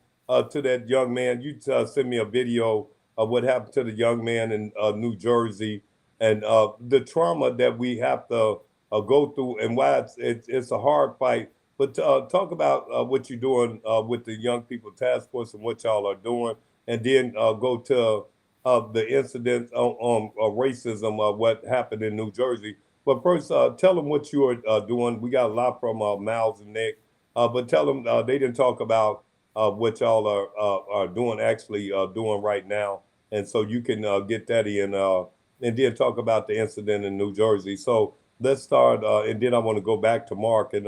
to that young man. You sent me a video of what happened to the young man in New Jersey and the trauma that we have to go through and why it's a hard fight. But talk about what you're doing with the Young People Task Force and what y'all are doing, and then go to the incident on racism, what happened in New Jersey. But first, tell them what you are doing. We got a lot from Miles and Nick. But tell them they didn't talk about what y'all are doing, actually doing right now, and so you can get that in, and then talk about the incident in New Jersey. So let's start, and then I want to go back to Mark and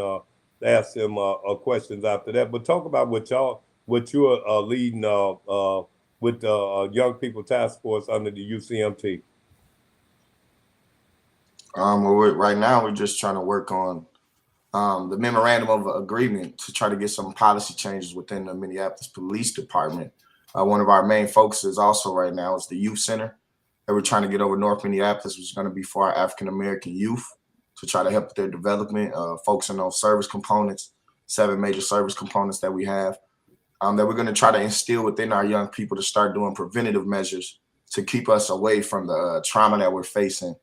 ask him questions after that. But talk about what you're leading with the Young People Task Force under the UCMT. Right now we're just trying to work on the memorandum of agreement to try to get some policy changes within the Minneapolis Police Department. One of our main focuses also right now is the youth center that we're trying to get over North Minneapolis, which is going to be for our African-American youth to try to help with their development, focusing on service components, 7 major service components that we have, that we're going to try to instill within our young people to start doing preventative measures to keep us away from the trauma that we're facing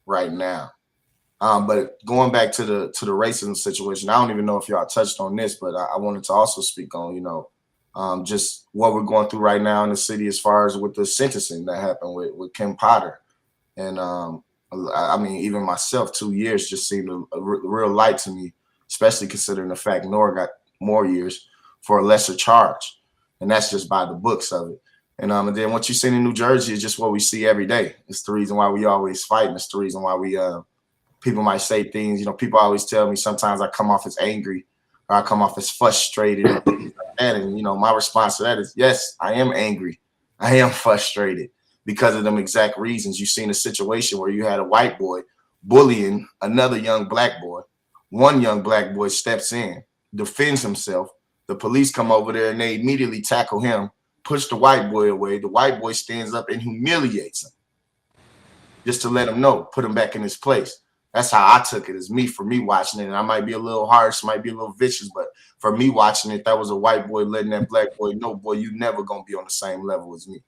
right now. But going back to the racism situation, I don't even know if y'all touched on this, but I wanted to also speak on, just what we're going through right now in the city as far as with the sentencing that happened with Kim Potter. And I mean, even myself, 2 years just seemed a real light to me, especially considering the fact Nora got more years for a lesser charge. And that's just by the books of it. And then what you see in New Jersey is just what we see every day. It's the reason why we always fight. And it's the reason why we people might say things, people always tell me sometimes I come off as angry or I come off as frustrated and things like that. And, my response to that is, yes, I am angry. I am frustrated because of them exact reasons. You've seen a situation where you had a white boy bullying another young black boy. One young black boy steps in, defends himself. The police come over there and they immediately tackle him, push the white boy away. The white boy stands up and humiliates him just to let him know, put him back in his place. That's how I took it, for me watching it. And I might be a little harsh, might be a little vicious, but for me watching it, that was a white boy letting that black boy know, boy, you never going to be on the same level as me.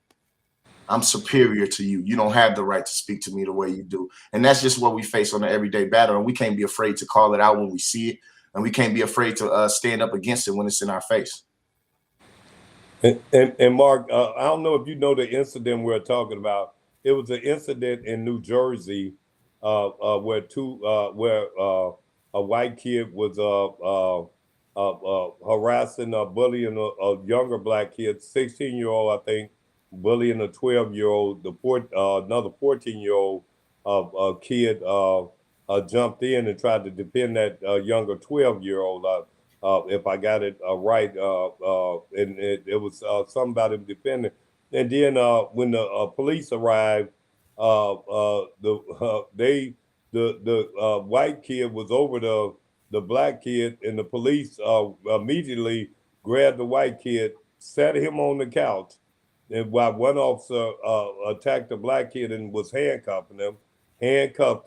I'm superior to you. You don't have the right to speak to me the way you do. And that's just what we face on the everyday battle. And we can't be afraid to call it out when we see it. And we can't be afraid to stand up against it when it's in our face. And Mark, I don't know if you know the incident we're talking about. It was an incident in New Jersey where a white kid was harassing, bullying a younger black kid, 16-year-old, I think, bullying a 12-year-old. Another 14-year-old kid jumped in and tried to defend that younger 12-year-old. If I got it right, and it was something about him defending. And then when the police arrived, the white kid was over the black kid, and the police immediately grabbed the white kid, sat him on the couch, and while one officer attacked the black kid and was handcuffed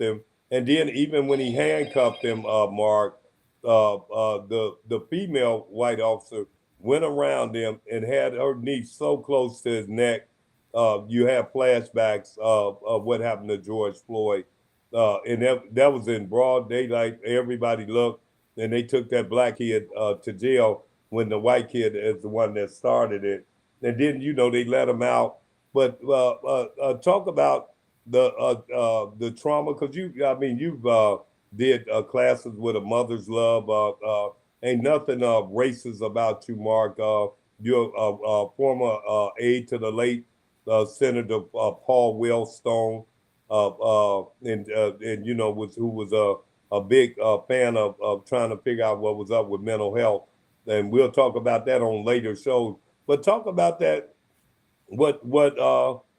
him, and then even when he handcuffed him, Mark, the female white officer went around him and had her knee so close to his neck. You have flashbacks of what happened to George Floyd. And that was in broad daylight. Everybody looked, and they took that black kid to jail when the white kid is the one that started it. And then, they let him out. But talk about the trauma, because you've did classes with a mother's love. Ain't nothing racist about you, Mark. You're a former aide to the late Senator Paul Wellstone, who was a big fan of trying to figure out what was up with mental health. And we'll talk about that on later shows. But talk about that, what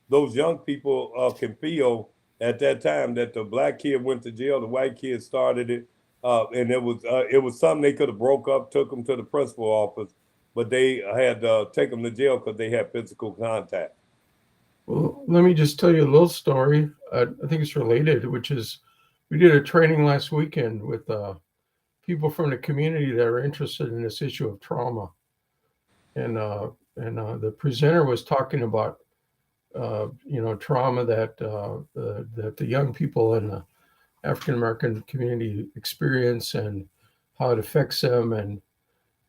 those young people can feel, at that time that the black kid went to jail, the white kid started it, and it was something they could have broke up, took them to the principal office, but they had to take them to jail because they had physical contact. Well, let me just tell you a little story. I think it's related, which is we did a training last weekend with people from the community that are interested in this issue of trauma, and the presenter was talking about trauma that the young people in the African American community experience and how it affects them. And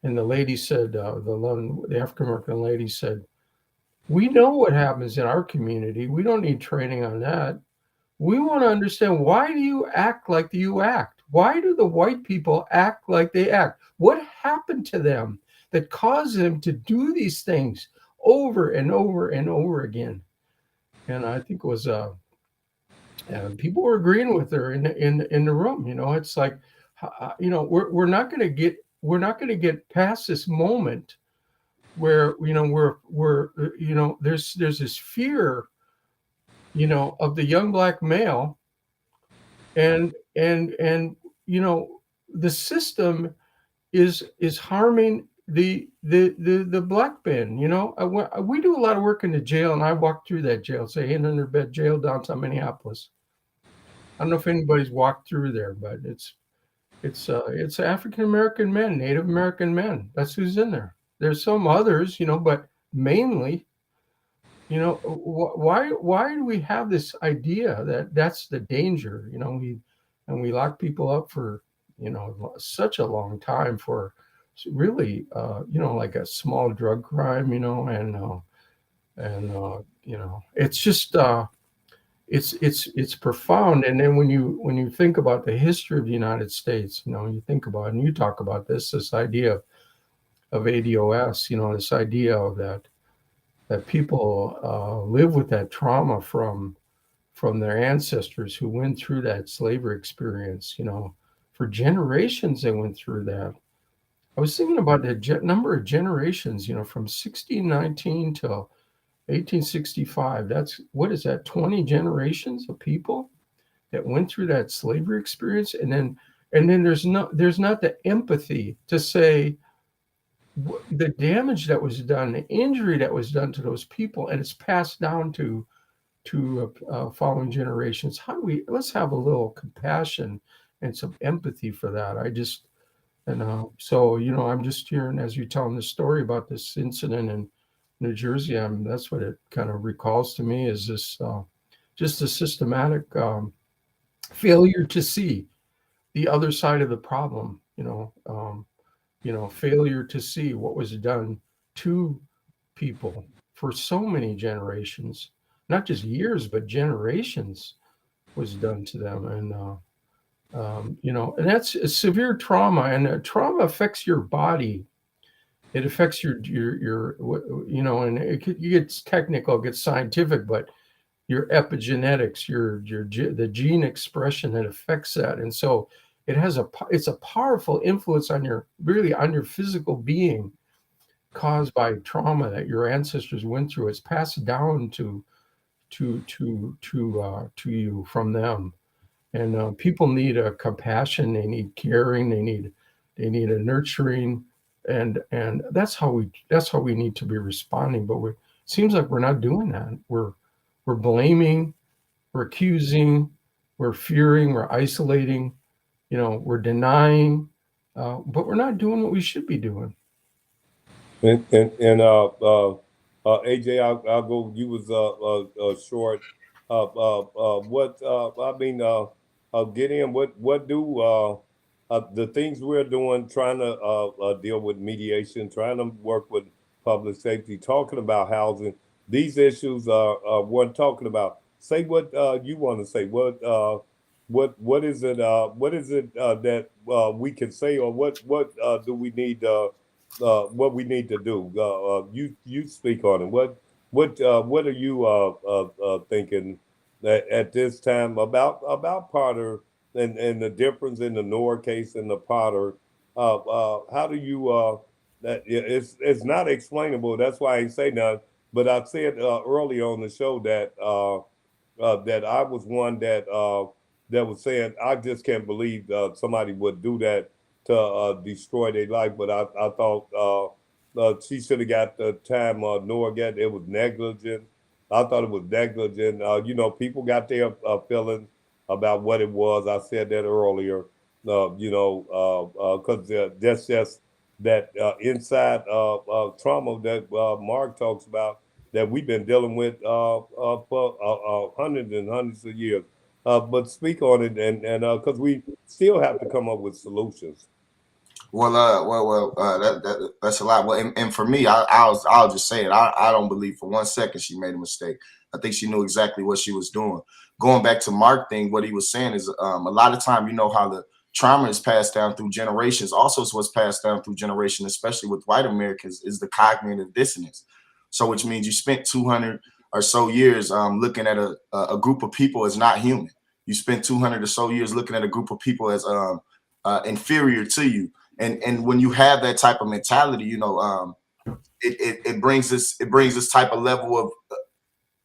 the lady said, the African American lady said, "We know what happens in our community. We don't need training on that. We want to understand, why do you act like you act? Why do the white people act like they act? What happened to them that caused them to do these things over and over and over again?" And I think it was people were agreeing with her in the room. It's like, we're not going to get past this moment where there's this fear of the young black male, and the system is harming the black man. We do a lot of work in the jail, and I walked through that jail, say 800-bed jail, downtown Minneapolis. I don't know if anybody's walked through there, but it's African American men, Native American men. That's who's in there. There's some others, but mainly, why do we have this idea that that's the danger? We lock people up for such a long time for really like a small drug crime, it's just it's profound. And then when you think about the history of the United States, you think about, and you talk about this idea of ADOS, this idea of that people live with that trauma from their ancestors who went through that slavery experience. For generations they went through that. I was thinking about the number of generations, from 1619 till 1865. That's, what is that, 20 generations of people that went through that slavery experience. And then there's not the empathy to say the damage that was done, the injury that was done to those people, and it's passed down to following generations. Let's have a little compassion and some empathy for that. So I'm just hearing, as you're telling this story about this incident in New Jersey, that's what it kind of recalls to me, is this just a systematic failure to see the other side of the problem. Failure to see what was done to people for so many generations, not just years, but generations was done to them. And that's a severe trauma, and trauma affects your body. It affects your and it gets technical, it gets scientific, but your epigenetics, the gene expression that affects that. And so it's a powerful influence on your physical being, caused by trauma that your ancestors went through. It's passed down to you from them. And people need a compassion, they need caring, they need a nurturing, and that's how we need to be responding. But it seems like we're not doing that. We're blaming, we're accusing, we're fearing, we're isolating, we're denying, but we're not doing what we should be doing. And AJ, I'll go. You was short. Gideon, what do the things we're doing, trying to deal with mediation, trying to work with public safety, talking about housing, these issues we're talking about. Say what you want to say. What is it? What is it that we can say, or what do we need? What we need to do? You speak on it. What are you thinking at this time about Potter and the difference in the Noor case and the Potter? How do you? It's not explainable. That's why I ain't say nothing. But I said earlier on the show that that I was one that was saying I just can't believe somebody would do that to destroy their life. But I thought she should have got the time Noah got. It was negligent. I thought it was negligent. People got their feelings about what it was. I said that earlier. Because that's just that inside trauma that Mark talks about that we've been dealing with for hundreds and hundreds of years. But speak on it, and because we still have to come up with solutions. That's a lot. Well, and for me, I'll just say it. I don't believe for 1 second she made a mistake. I think she knew exactly what she was doing. Going back to Mark thing, what he was saying is a lot of time, you know how the trauma is passed down through generations. Also, it's what's passed down through generations, especially with white Americans, is the cognitive dissonance. So, which means you spent 200 or so years looking at a group of people as not human. You spent 200 or so years looking at a group of people as inferior to you. And when you have that type of mentality, it brings this type of level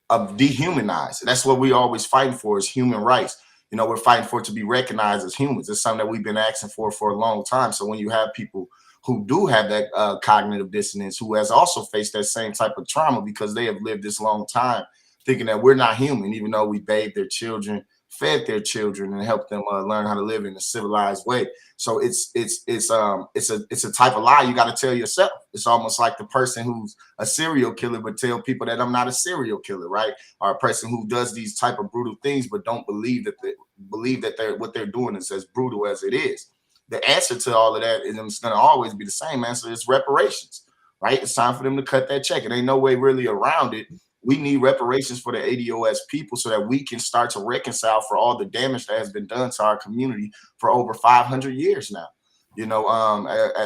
of dehumanized. That's what we always fighting for is human rights. We're fighting for it to be recognized as humans. It's something that we've been asking for a long time. So when you have people who do have that cognitive dissonance, who has also faced that same type of trauma because they have lived this long time thinking that we're not human, even though we bathed their children, fed their children, and helped them learn how to live in a civilized way. So it's a type of lie you got to tell yourself. It's almost like the person who's a serial killer but tell people that I'm not a serial killer, right? Or a person who does these type of brutal things but don't believe that what they're doing is as brutal as it is. The answer to all of that is it's going to always be the same answer. It's reparations, right? It's time for them to cut that check. It ain't no way really around it. We need reparations for the ADOS people so that we can start to reconcile for all the damage that has been done to our community for over 500 years now.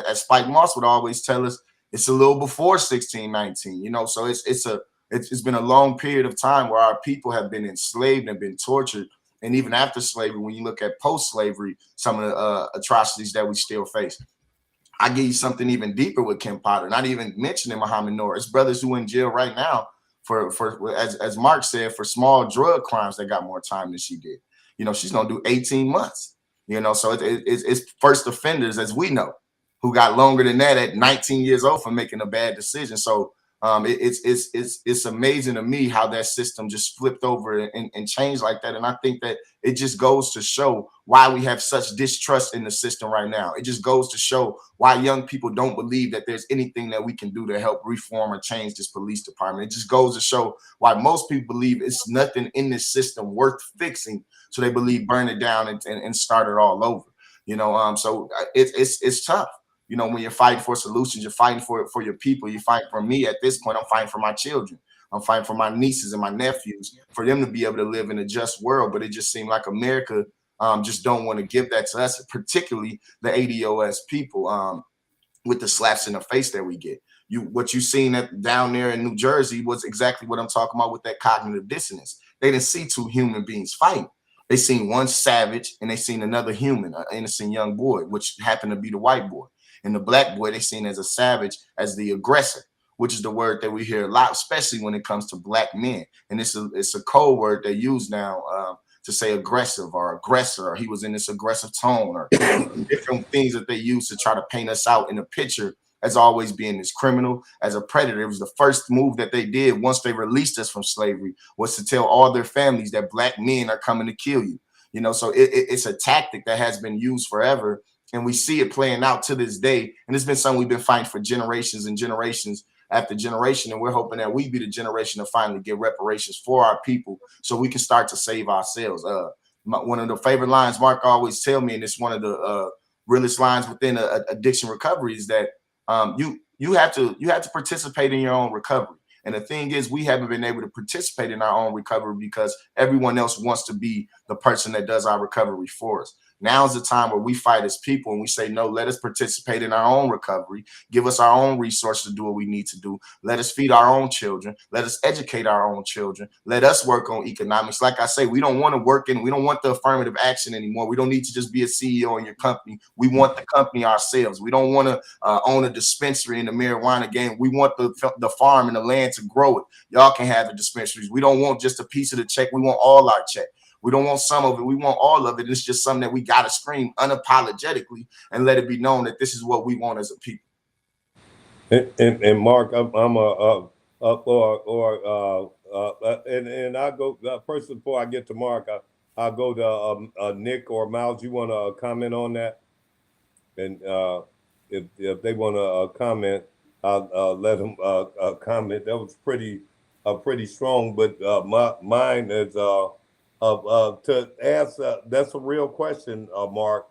As Spike Moss would always tell us, it's a little before 1619. So it's been a long period of time where our people have been enslaved and been tortured. And even after slavery, when you look at post-slavery, some of the atrocities that we still face. I give you something even deeper with Kim Potter, not even mentioning Muhammad Noor. It's brothers who are in jail right now for as Mark said, for small drug crimes that got more time than she did. She's gonna do 18 months. So it's first offenders, as we know, who got longer than that at 19 years old for making a bad decision. So it's amazing to me how that system just flipped over and changed like that. And I think that it just goes to show why we have such distrust in the system right now. It just goes to show why young people don't believe that there's anything that we can do to help reform or change this police department. It just goes to show why most people believe it's nothing in this system worth fixing. So they believe burn it down and start it all over. So it's tough. When you're fighting for solutions, you're fighting for your people. You fight for me at this point. I'm fighting for my children. I'm fighting for my nieces and my nephews, for them to be able to live in a just world. But it just seemed like America just don't want to give that to us, particularly the ADOS people, with the slaps in the face that we get. What you seen down there in New Jersey was exactly what I'm talking about with that cognitive dissonance. They didn't see two human beings fighting. They seen one savage and they seen another human, an innocent young boy, which happened to be the white boy. And the black boy, they seen as a savage, as the aggressor, which is the word that we hear a lot, especially when it comes to black men. And it's a code word they use now to say aggressive or aggressor, or he was in this aggressive tone, or different things that they use to try to paint us out in a picture as always being this criminal, as a predator. It was the first move that they did once they released us from slavery, was to tell all their families that black men are coming to kill you. So it's a tactic that has been used forever. And we see it playing out to this day. And it's been something we've been fighting for generations and generations after generation. And we're hoping that we be the generation to finally get reparations for our people so we can start to save ourselves. One of the favorite lines Mark always tell me, and it's one of the realest lines within addiction recovery, is that you have to participate in your own recovery. And the thing is, we haven't been able to participate in our own recovery because everyone else wants to be the person that does our recovery for us. Now's the time where we fight as people and we say, no, let us participate in our own recovery, give us our own resources to do what we need to do. Let us feed our own children. Let us educate our own children. Let us work on economics. Like I say, we don't want to work in, we don't want the affirmative action anymore. We don't need to just be a CEO in your company. We want the company ourselves. We don't want to own a dispensary in the marijuana game. We want the farm and the land to grow it. Y'all can have the dispensaries. We don't want just a piece of the check. We want all our check. We don't want some of it. We want all of it. It's just something that we got to scream unapologetically and let it be known that this is what we want as a people. And Mark, I'm and I go first before I get to Mark, I'll go to Nick or Miles. You want to comment on that? And if they want to comment, I'll let them comment. That was pretty strong, but mine is to ask. That's a real question, Mark.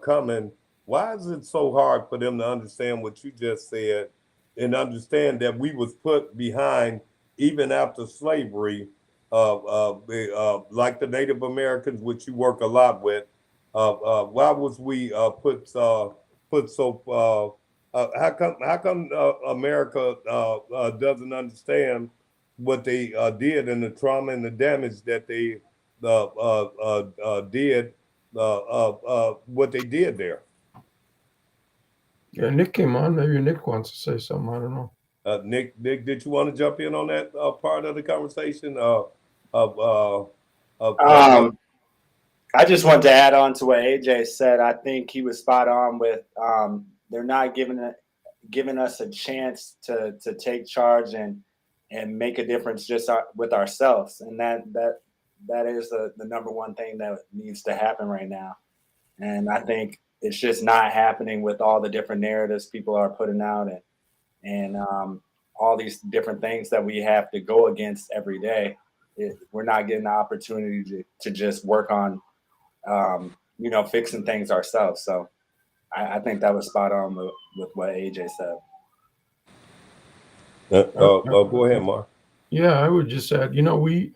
Coming. Why is it so hard for them to understand what you just said and understand that we was put behind even after slavery, like the Native Americans, which you work a lot with? Why was we put so? How come America doesn't understand what they did and the trauma and the damage that they did, what they did there? Yeah, Nick came on. Maybe Nick wants to say something. I don't know. Nick, did you want to jump in on that part of the conversation? I just want to add on to what AJ said. I think he was spot on with they're not giving us a chance to take charge and make a difference just with ourselves, and that is the number one thing that needs to happen right now. And I think it's just not happening with all the different narratives people are putting out and all these different things that we have to go against every day. We're not getting the opportunity to just work on, fixing things ourselves. So I think that was spot on with what AJ said. Go ahead, Mark. Yeah, I would just add, we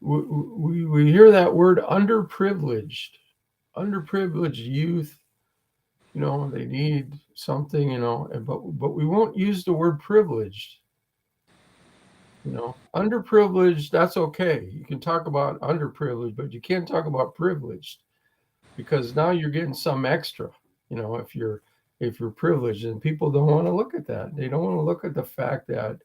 hear that word underprivileged youth. They need something, but we won't use the word privileged. Underprivileged, that's okay. You can talk about underprivileged, but you can't talk about privileged, because now you're getting some extra, if you're privileged, and people don't want to look at that. They don't want to look at the fact that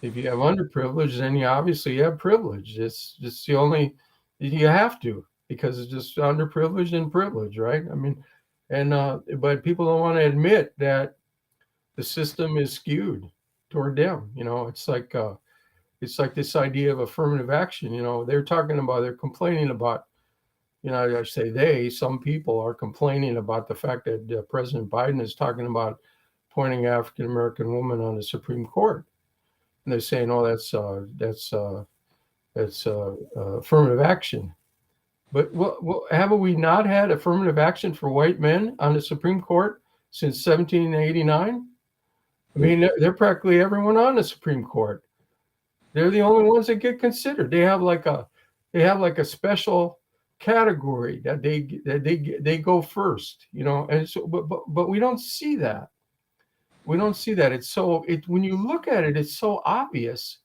if you have underprivileged, then you obviously have privilege. It's just the only, you have to, because it's just underprivileged and privilege, right? I mean, but people don't want to admit that the system is skewed toward them. It's like this idea of affirmative action. They're complaining about, I say some people are complaining about the fact that President Biden is talking about appointing African-American women on the Supreme Court. And they're saying, oh, that's affirmative action. But haven't we not had affirmative action for white men on the Supreme Court since 1789? I mean, they're practically everyone on the Supreme Court. They're the only ones that get considered. They have like a special category that they go first, And so, but we don't see that. We don't see that. When you look at it, it's so obvious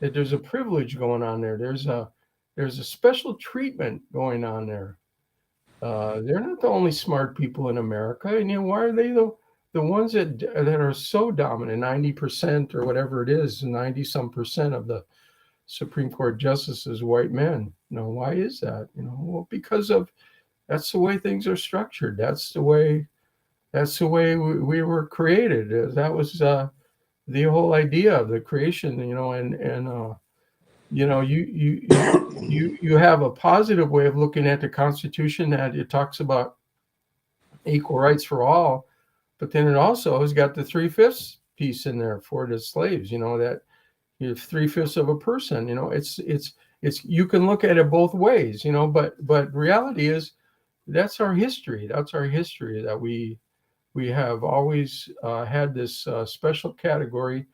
that there's a privilege going on there. There's a special treatment going on there. They're not the only smart people in America. And why are they the ones that are so dominant? 90% or whatever it is, 90-some% of the Supreme Court justices, white men. Why is that? Well, because that's the way things are structured. That's the way we were created. That was the whole idea of the creation. You have a positive way of looking at the Constitution, that it talks about equal rights for all, but then it also has got the 3/5 piece in there for the slaves. That you're 3/5 of a person. It's you can look at it both ways. But reality is that's our history. That's our history, that we have always had this special category.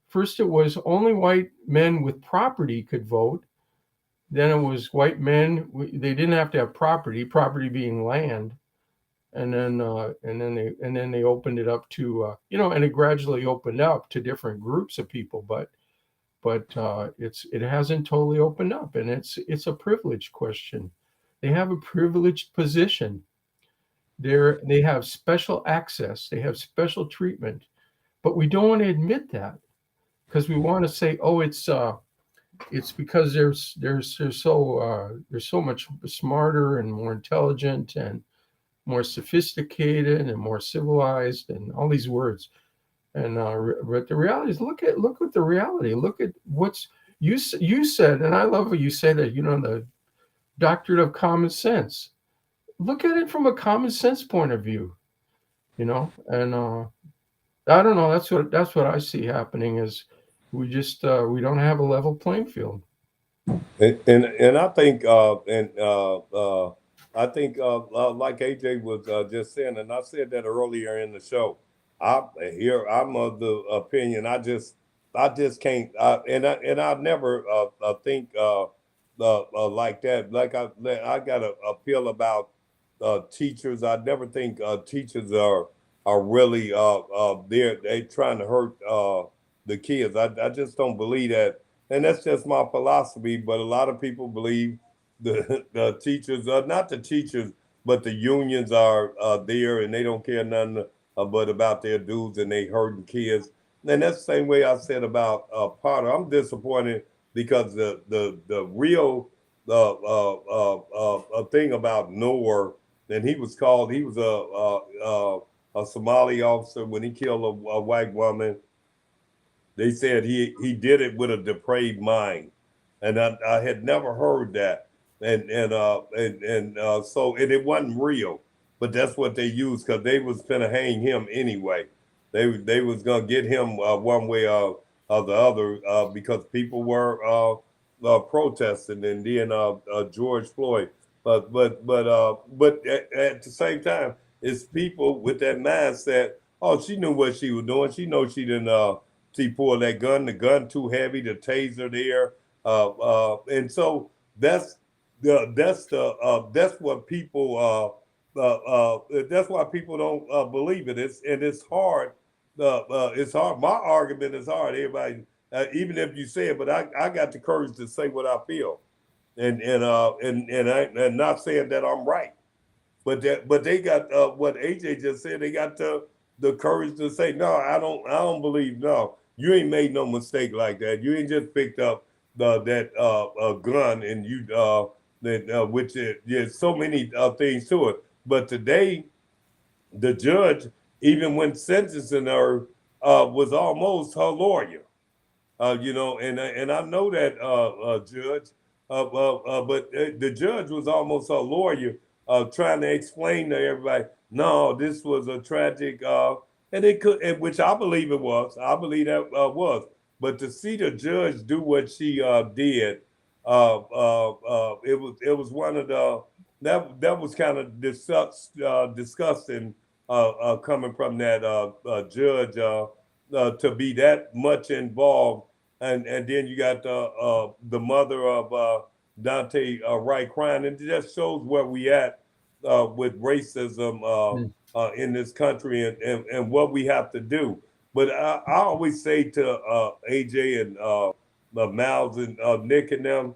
First, it was only white men with property could vote. Then it was white men. They didn't have to have property being land. And then they opened it up to, and it gradually opened up to different groups of people, but it hasn't totally opened up, and it's a privilege question. They have a privileged position. They have special access. They have special treatment, but we don't want to admit that because we want to say, oh, it's because they're so much smarter and more intelligent and more sophisticated and more civilized and all these words. And but the reality is, look at the reality. Look at what's you said, and I love what you say that the doctrine of common sense. Look at it from a common sense point of view, and I don't know. That's what I see happening is we don't have a level playing field. And I think like AJ was just saying, and I said that earlier in the show. I'm of the opinion. I just can't. And I never think like that. I got a feel about teachers. I never think teachers are really they trying to hurt the kids. I just don't believe that, and that's just my philosophy. But a lot of people believe the teachers, not the teachers, but the unions are there, and they don't care nothing but about their dues, and they hurting kids. And that's the same way I said about Potter. I'm disappointed because the real thing about Noor, and he was a Somali officer when he killed a white woman. They said he did it with a depraved mind, and I had never heard that, and it wasn't real, but that's what they used because they was gonna hang him anyway. They was gonna get him one way or the other because people were protesting, and then George Floyd, but at the same time, it's people with that mindset. Oh, she knew what she was doing. She knows she didn't. She pulled that gun. The gun too heavy. The taser there, and so that's what people that's why people don't believe it. It's hard. It's hard. My argument is hard. Everybody, even if you say it, but I got the courage to say what I feel, and not saying that I'm right. But they got what AJ just said. They got the courage to say no. I don't believe no. You ain't made no mistake like that. You ain't just picked up that gun and you that which there's so many things to it. But today the judge, even when sentencing her, was almost her lawyer. And I know that judge, but the judge was almost a lawyer, trying to explain to everybody, no, this was a tragic, and it could, and which I believe it was. I believe that was, but to see the judge do what she did, it was one of the that was kind of disgusting, coming from that judge, to be that much involved, and then you got the mother of Dante Wright crying, and it just shows where we at with racism in this country, and what we have to do. But I always say to AJ and Miles and Nick and them,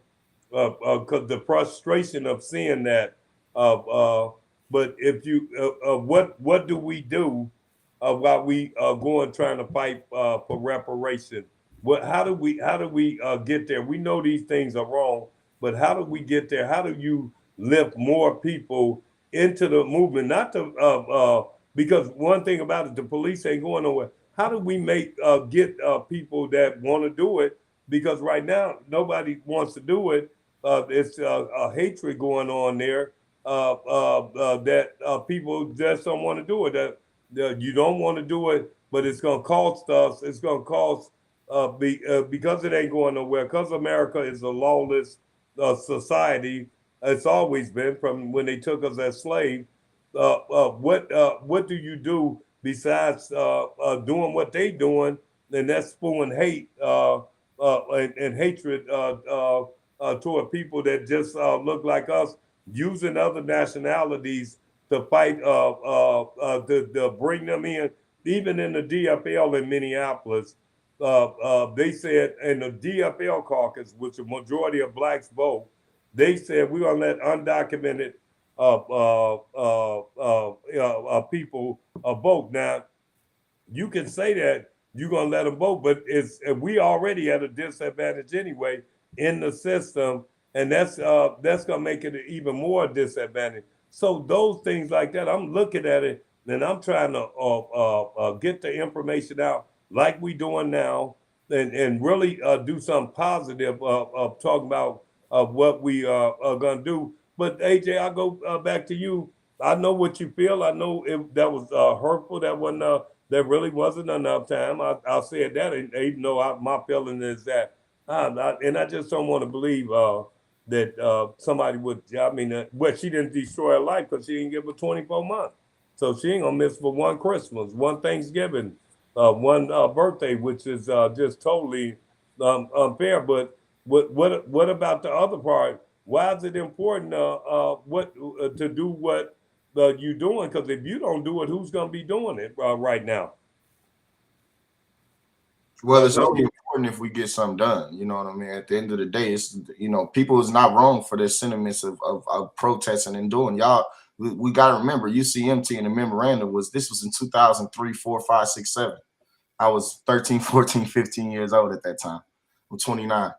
because the frustration of seeing that. Uh, uh, but if you, what do we do while we going trying to fight for reparation? How do we get there? We know these things are wrong, but how do we get there? How do you lift more people into the movement? Not to because one thing about it, the police ain't going nowhere. How do we get people that want to do it? Because right now nobody wants to do it. It's a hatred going on there, that people just don't want to do it. That you don't want to do it, but it's going to cost us. It's going to cost because it ain't going nowhere. Because America is a lawless society. It's always been from when they took us as slaves. What do you do besides doing what they doing? And that's spewing hate and hatred toward people that just look like us, using other nationalities to fight, to bring them in. Even in the DFL in Minneapolis, they said in the DFL caucus, which a majority of blacks vote, they said we're gonna let undocumented people vote. Now, you can say that you're gonna let them vote, but it's we already at a disadvantage anyway in the system, and that's gonna make it even more disadvantage. So those things like that, I'm looking at it and I'm trying to get the information out like we doing now, and really do something positive of talking about what we are gonna do. But AJ, I'll go back to you. I know what you feel. I know that was hurtful. That wasn't. There really wasn't enough time. I'll say that, and even though my feeling is that, and I just don't want to believe that somebody would. I mean, well, she didn't destroy her life because she didn't give her 24 months, so she ain't gonna miss for one Christmas, one Thanksgiving, one birthday, which is just totally unfair. But what about the other part? Why is it important? What to do what you doing? Because if you don't do it, who's going to be doing it right now? Well, it's only important if we get something done. You know what I mean? At the end of the day, it's, you know, people is not wrong for their sentiments of protesting and doing. Y'all, we got to remember UCMT and the memorandum was in 2003, 4, 5, 6, 7. I was 13, 14, 15 years old at that time. I'm 29.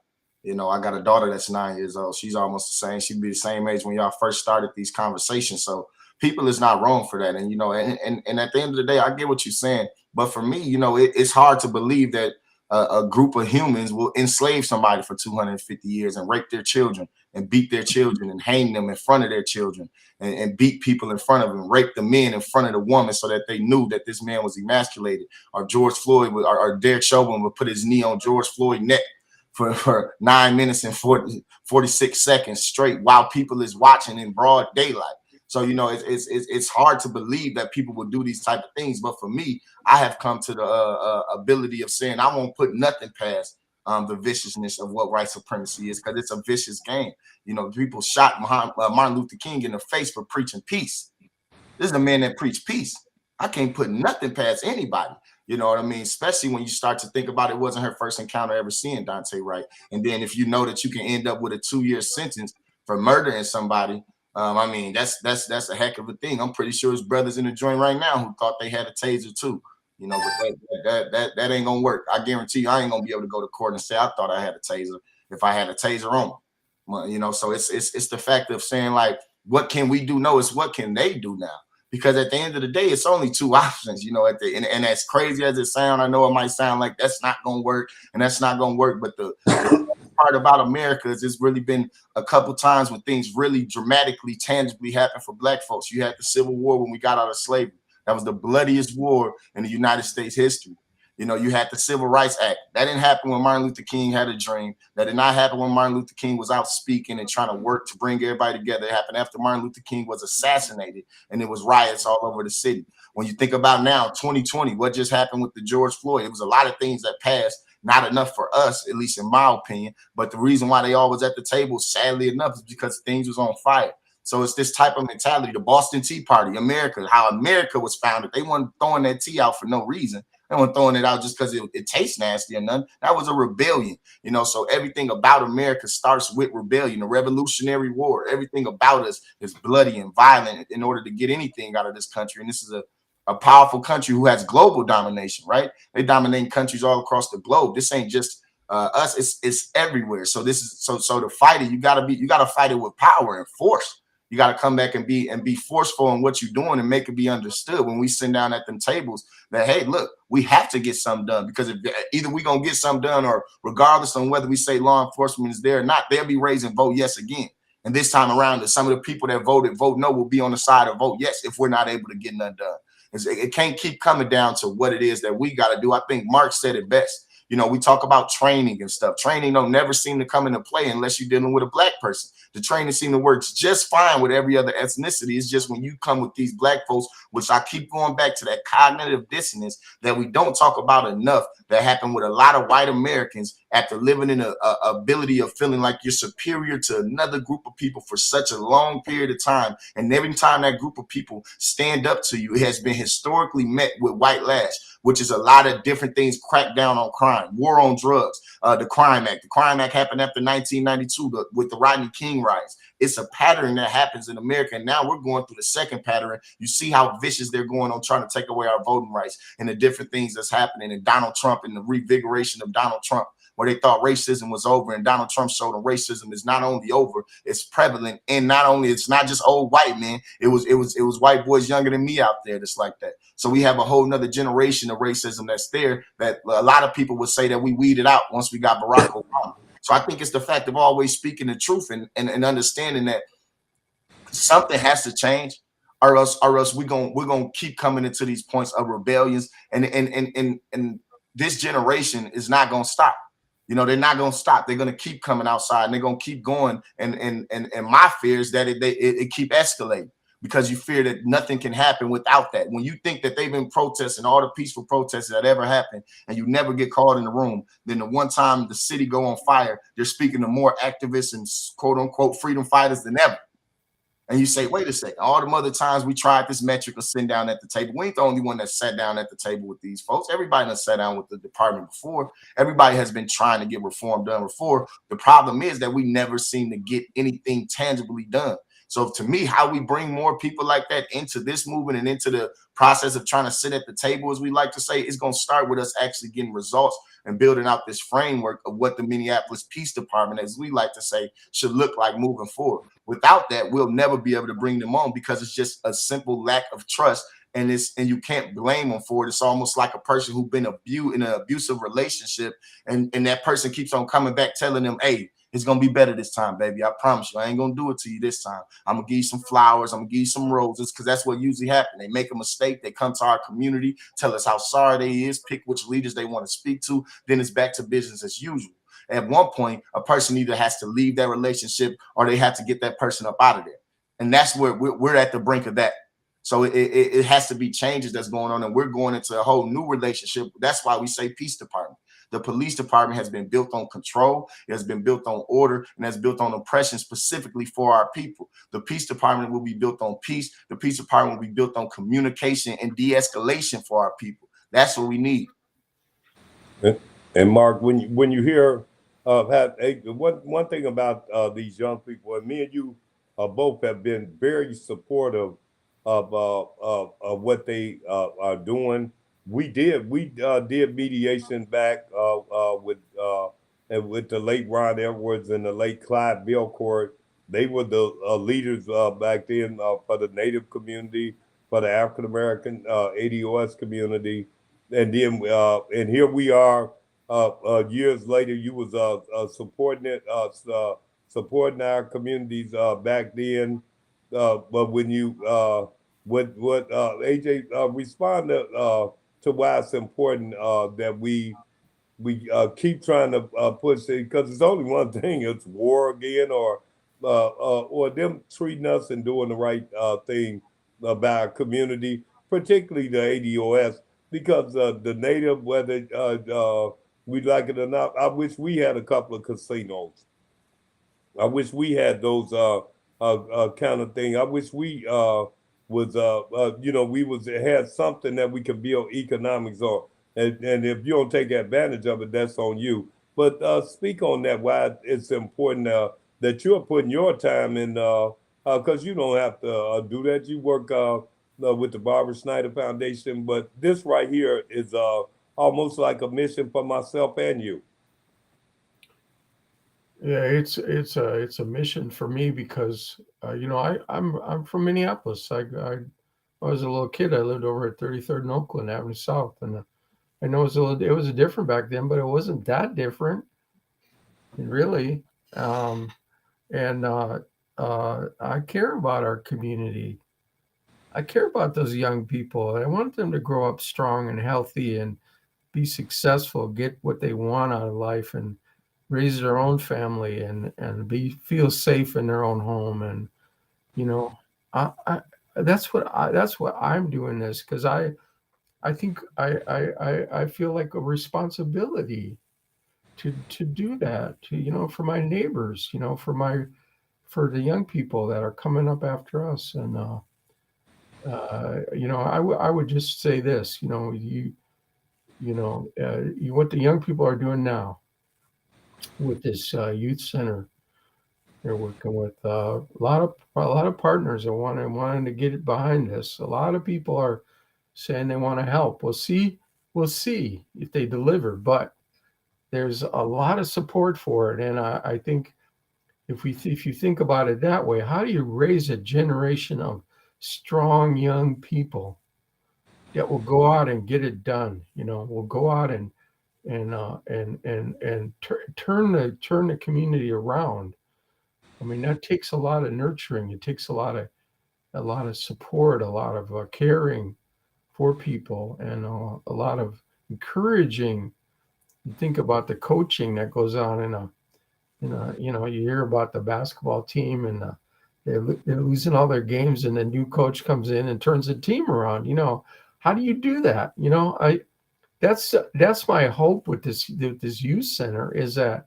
You know, I got a daughter that's 9 years old. She's almost the same. She'd be the same age when y'all first started these conversations. So people is not wrong for that. And, you know, and at the end of the day, I get what you're saying. But for me, you know, it's hard to believe that a group of humans will enslave somebody for 250 years and rape their children and beat their children and hang them in front of their children and beat people in front of them, rape the men in front of the woman so that they knew that this man was emasculated. Or George Floyd or Derek Chauvin would put his knee on George Floyd's neck for 9 minutes and 46 seconds straight while people is watching in broad daylight. So, you know, it's hard to believe that people would do these type of things. But for me, I have come to the ability of saying I won't put nothing past the viciousness of what white supremacy is, because it's a vicious game. You know, people shot Martin Luther King in the face for preaching peace. This is a man that preached peace. I can't put nothing past anybody. You know what I mean? Especially when you start to think about it wasn't her first encounter ever seeing Dante Wright. And then if you know that you can end up with a 2-year sentence for murdering somebody, I mean, that's a heck of a thing. I'm pretty sure his brother's in the joint right now who thought they had a taser too. You know, but that ain't gonna work. I guarantee you, I ain't gonna be able to go to court and say I thought I had a taser if I had a taser on me. Well, you know, so it's the fact of saying, like, what can we do? No, it's what can they do now? Because at the end of the day, it's only two options, you know, and as crazy as it sounds, I know it might sound like that's not going to work and that's not going to work. But the part about America is it's really been a couple times when things really dramatically, tangibly happen for black folks. You had the Civil War when we got out of slavery. That was the bloodiest war in the United States history. You know, you had the Civil Rights Act. That didn't happen when Martin Luther King had a dream. That did not happen when Martin Luther King was out speaking and trying to work to bring everybody together. It happened after Martin Luther King was assassinated, and it was riots all over the city. When you think about now, 2020, what just happened with the George Floyd? It was a lot of things that passed, not enough for us, at least in my opinion. But the reason why they all was at the table, sadly enough, is because things was on fire. So it's this type of mentality, the Boston Tea Party, America, how America was founded. They weren't throwing that tea out for no reason. They weren't throwing it out just because it tastes nasty or nothing. That was a rebellion, you know. So everything about America starts with rebellion, the Revolutionary War. Everything about us is bloody and violent in order to get anything out of this country. And this is a powerful country who has global domination, right? They dominate countries all across the globe. This ain't just us; it's everywhere. So this is so to fight it, you gotta fight it with power and force. You got to come back and be forceful in what you're doing and make it be understood when we sit down at them tables that, hey, look, we have to get something done, because if either we're going to get something done, or regardless on whether we say law enforcement is there or not, they'll be raising vote yes again. And this time around, some of the people that vote no will be on the side of vote yes if we're not able to get nothing done. It can't keep coming down to what it is that we got to do. I think Mark said it best. You know, we talk about training and stuff. Training don't never seem to come into play unless you're dealing with a black person. The training seem to work just fine with every other ethnicity. It's just when you come with these black folks, which I keep going back to that cognitive dissonance that we don't talk about enough, that happened with a lot of white Americans after living in a ability of feeling like you're superior to another group of people for such a long period of time. And every time that group of people stand up to you, it has been historically met with white lash, which is a lot of different things. Crack down on crime, war on drugs, the Crime Act. The Crime Act happened after 1992 with the Rodney King riots. It's a pattern that happens in America. And now we're going through the second pattern. You see how vicious they're going on trying to take away our voting rights and the different things that's happening. And Donald Trump and the revigoration of Donald Trump, where they thought racism was over, and Donald Trump showed them racism is not only over, it's prevalent. And not only, it's not just old white men, it was white boys younger than me out there that's like that. So we have a whole nother generation of racism that's there that a lot of people would say that we weeded out once we got Barack Obama. So I think it's the fact of always speaking the truth and understanding that something has to change, or else we're gonna keep coming into these points of rebellions, and this generation is not gonna stop. You know, they're not gonna stop. They're gonna keep coming outside, and they're gonna keep going. And my fear is that it keep escalating, because you fear that nothing can happen without that. When you think that they've been protesting, all the peaceful protests that ever happened, and you never get called in the room, then the one time the city go on fire, they're speaking to more activists and quote unquote freedom fighters than ever. And you say, wait a second, all the other times we tried this metric of sitting down at the table, we ain't the only one that sat down at the table with these folks. Everybody that sat down with the department before. Everybody has been trying to get reform done before. The problem is that we never seem to get anything tangibly done. So to me, how we bring more people like that into this movement and into the process of trying to sit at the table, as we like to say, is going to start with us actually getting results and building out this framework of what the Minneapolis Police Department, as we like to say, should look like moving forward. Without that, we'll never be able to bring them on, because it's just a simple lack of trust. And you can't blame them for it. It's almost like a person who's been in an abusive relationship, and that person keeps on coming back telling them, hey, it's gonna be better this time, baby. I promise you, I ain't gonna do it to you this time. I'm gonna give you some flowers, I'm gonna give you some roses, because that's what usually happens. They make a mistake, they come to our community, tell us how sorry they is, pick which leaders they want to speak to, then it's back to business as usual. At one point, a person either has to leave that relationship or they have to get that person up out of there. And that's where we're at the brink of that. So it has to be changes that's going on, and we're going into a whole new relationship. That's why we say peace department. The police department has been built on control, it has been built on order, and has built on oppression specifically for our people. The peace department will be built on peace. The peace department will be built on communication and de-escalation for our people. That's what we need. And Mark, when you hear one thing about these young people, and me and you both have been very supportive of what they are doing. We did mediation back with the late Ron Edwards and the late Clyde Bilcourt. They were the leaders back then for the Native community, for the African American ADOS community, and here we are. Years later, you was supporting it, supporting our communities back then. But when you what AJ respond to why it's important that we keep trying to push it, because it's only one thing: it's war again, or them treating us and doing the right thing about our community, particularly the ADOS, because the native, whether we like it or not, I wish we had a couple of casinos. I wish we had those kind of thing. I wish we was we was had something that we could build economics on. And if you don't take advantage of it, that's on you. But speak on that. Why it's important that you're putting your time in, because you don't have to do that. You work with the Barber Synder Foundation, but this right here is almost like a mission for myself and you. Yeah, it's a mission for me because I'm from Minneapolis. I was a little kid. I lived over at 33rd and Oakland Avenue South, and I know it was different back then, but it wasn't that different, really. Um, and I care about our community. I care about those young people. I want them to grow up strong and healthy, and be successful, get what they want out of life, and raise their own family, and feel safe in their own home. And I that's what I'm doing this because I think I feel like a responsibility to do that, to for my neighbors, for the young people that are coming up after us. And I would just say this, what the young people are doing now with this youth center. They're working with a lot of partners that wanting to get it behind this. A lot of people are saying they want to help. We'll see if they deliver, but there's a lot of support for it. And I think if you think about it that way, how do you raise a generation of strong young people that will go out and get it done? Will go out and turn the community around. I mean, that takes a lot of nurturing. It takes a lot of support, a lot of caring for people, and a lot of encouraging. You think about the coaching that goes on in a you hear about the basketball team, and they're losing all their games, and the new coach comes in and turns the team around. How do you do that? That's my hope with this youth center is that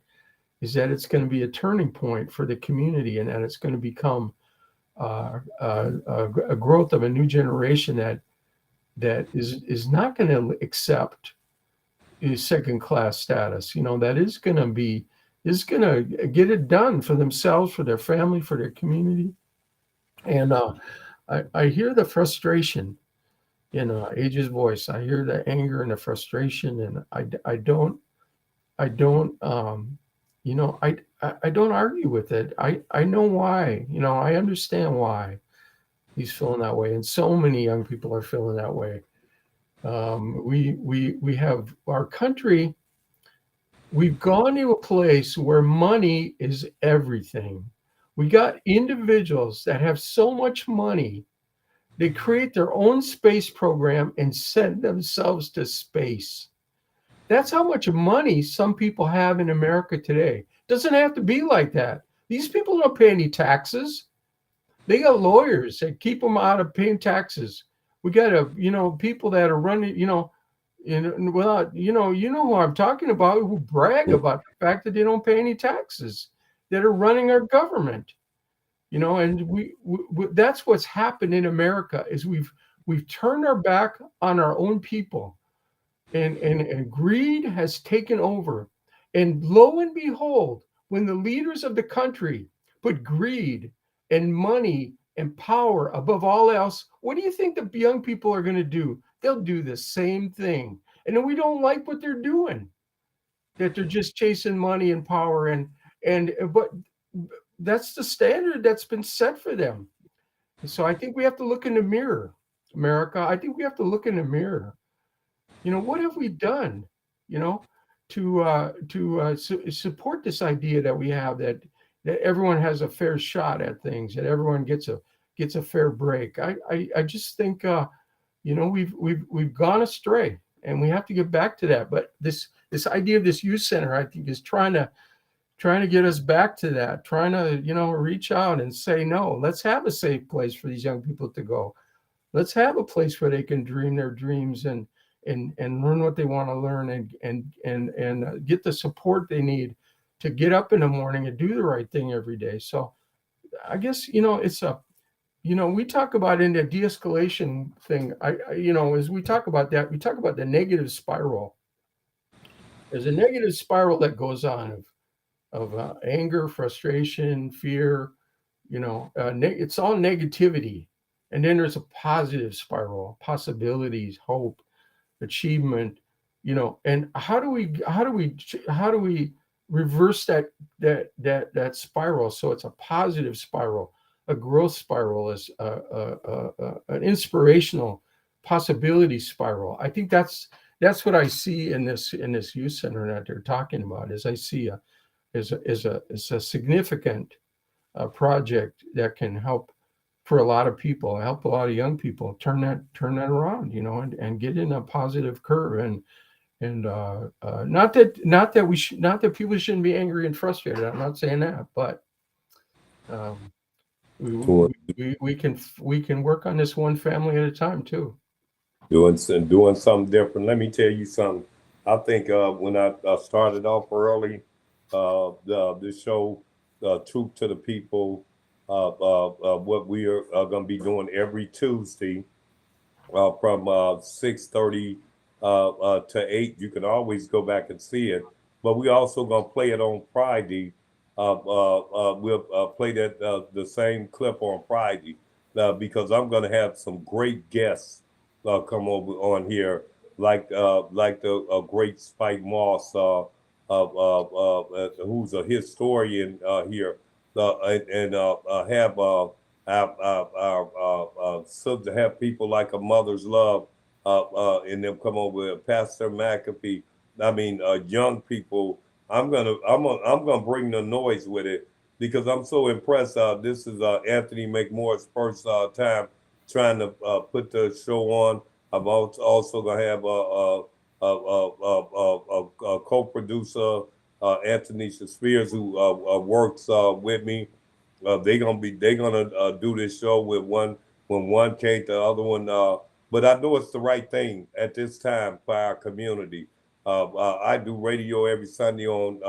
it's going to be a turning point for the community, and that it's going to become a growth of a new generation that is not going to accept second-class status. That is going to get it done for themselves, for their family, for their community. And I hear the frustration in Age's voice. I hear the anger and the frustration, and I don't argue with it. I know why. I understand why he's feeling that way, and so many young people are feeling that way. We have our country. We've gone to a place where money is everything. We got individuals that have so much money, they create their own space program and send themselves to space. That's how much money some people have in America today. Doesn't have to be like that. These people don't pay any taxes. They got lawyers that keep them out of paying taxes. We got people that are running, who I'm talking about, who brag about the fact that they don't pay any taxes, that are running our government. And we that's what's happened in America is we've turned our back on our own people, and greed has taken over. And lo and behold, when the leaders of the country put greed and money and power above all else, what do you think the young people are going to do? They'll do the same thing. And then we don't like what they're doing, that they're just chasing money and power, but that's the standard that's been set for them. And so I think we have to look in the mirror, America. I think we have to look in the mirror. What have we done, to support this idea that we have that everyone has a fair shot at things, that everyone gets a fair break. I just think we've gone astray, and we have to get back to that. But this idea of this youth center, I think, is trying to get us back to that, trying to reach out and say, no, let's have a safe place for these young people to go. Let's have a place where they can dream their dreams and learn what they want to learn, and get the support they need to get up in the morning and do the right thing every day. So I guess it's we talk about in the de-escalation thing. As we talk about that, we talk about the negative spiral. There's a negative spiral that goes on of anger, frustration, fear. It's all negativity, and then there's a positive spiral, possibilities, hope, achievement. And how do we reverse that spiral so it's a positive spiral, a growth spiral, is an inspirational possibility spiral? I think that's what I see in this youth center that they're talking about. Is I see is a significant project that can help for a lot of people, help a lot of young people turn that around, and get in a positive curve, And not that people shouldn't be angry and frustrated. I'm not saying that, but we can work on this one family at a time too. Doing something different. Let me tell you something. I think when I started off early, the show, Truth to the People, what we are going to be doing every Tuesday from 6:30 to 8. You can always go back and see it. But we also going to play it on Friday. We'll play that the same clip on Friday because I'm going to have some great guests come over on here, like the great Spike Moss, who's a historian here, and have so to have people like A Mother's Love, and them come over, Pastor McAfee. I mean, young people. I'm gonna bring the noise with it because I'm so impressed. This is Anthony McMore's first time trying to put the show on. I'm also gonna have a co-producer, Anthony Spears, who works with me. They gonna do this show with one when one came, the other one. But I know it's the right thing at this time for our community. I do radio every Sunday on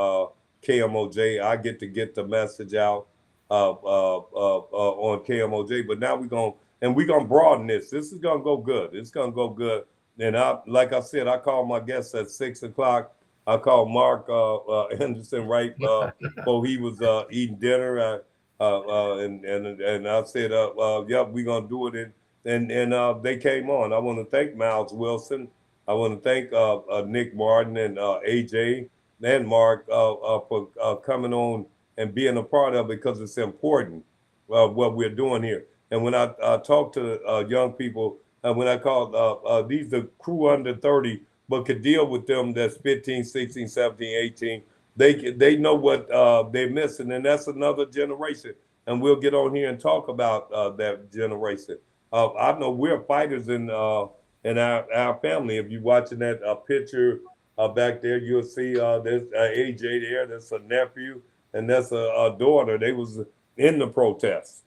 KMOJ. I get the message out on KMOJ. But now we're gonna broaden this. This is gonna go good. It's gonna go good. And like I said, I called my guests at 6 o'clock. I called Mark Henderson right before he was eating dinner. And I said, yep, we're gonna do it. And they came on. I want to thank Miles Wilson. I want to thank Nick Martin and AJ and Mark for coming on and being a part of it because it's important what we're doing here. And when I talk to young people, when I call these the crew under 30, but could deal with them that's 15, 16, 17, 18, they know what they're missing, and that's another generation. And we'll get on here and talk about that generation. I know we're fighters in our family. If you're watching that picture back there, you'll see there's AJ there. That's a nephew, and that's a daughter. They was in the protest.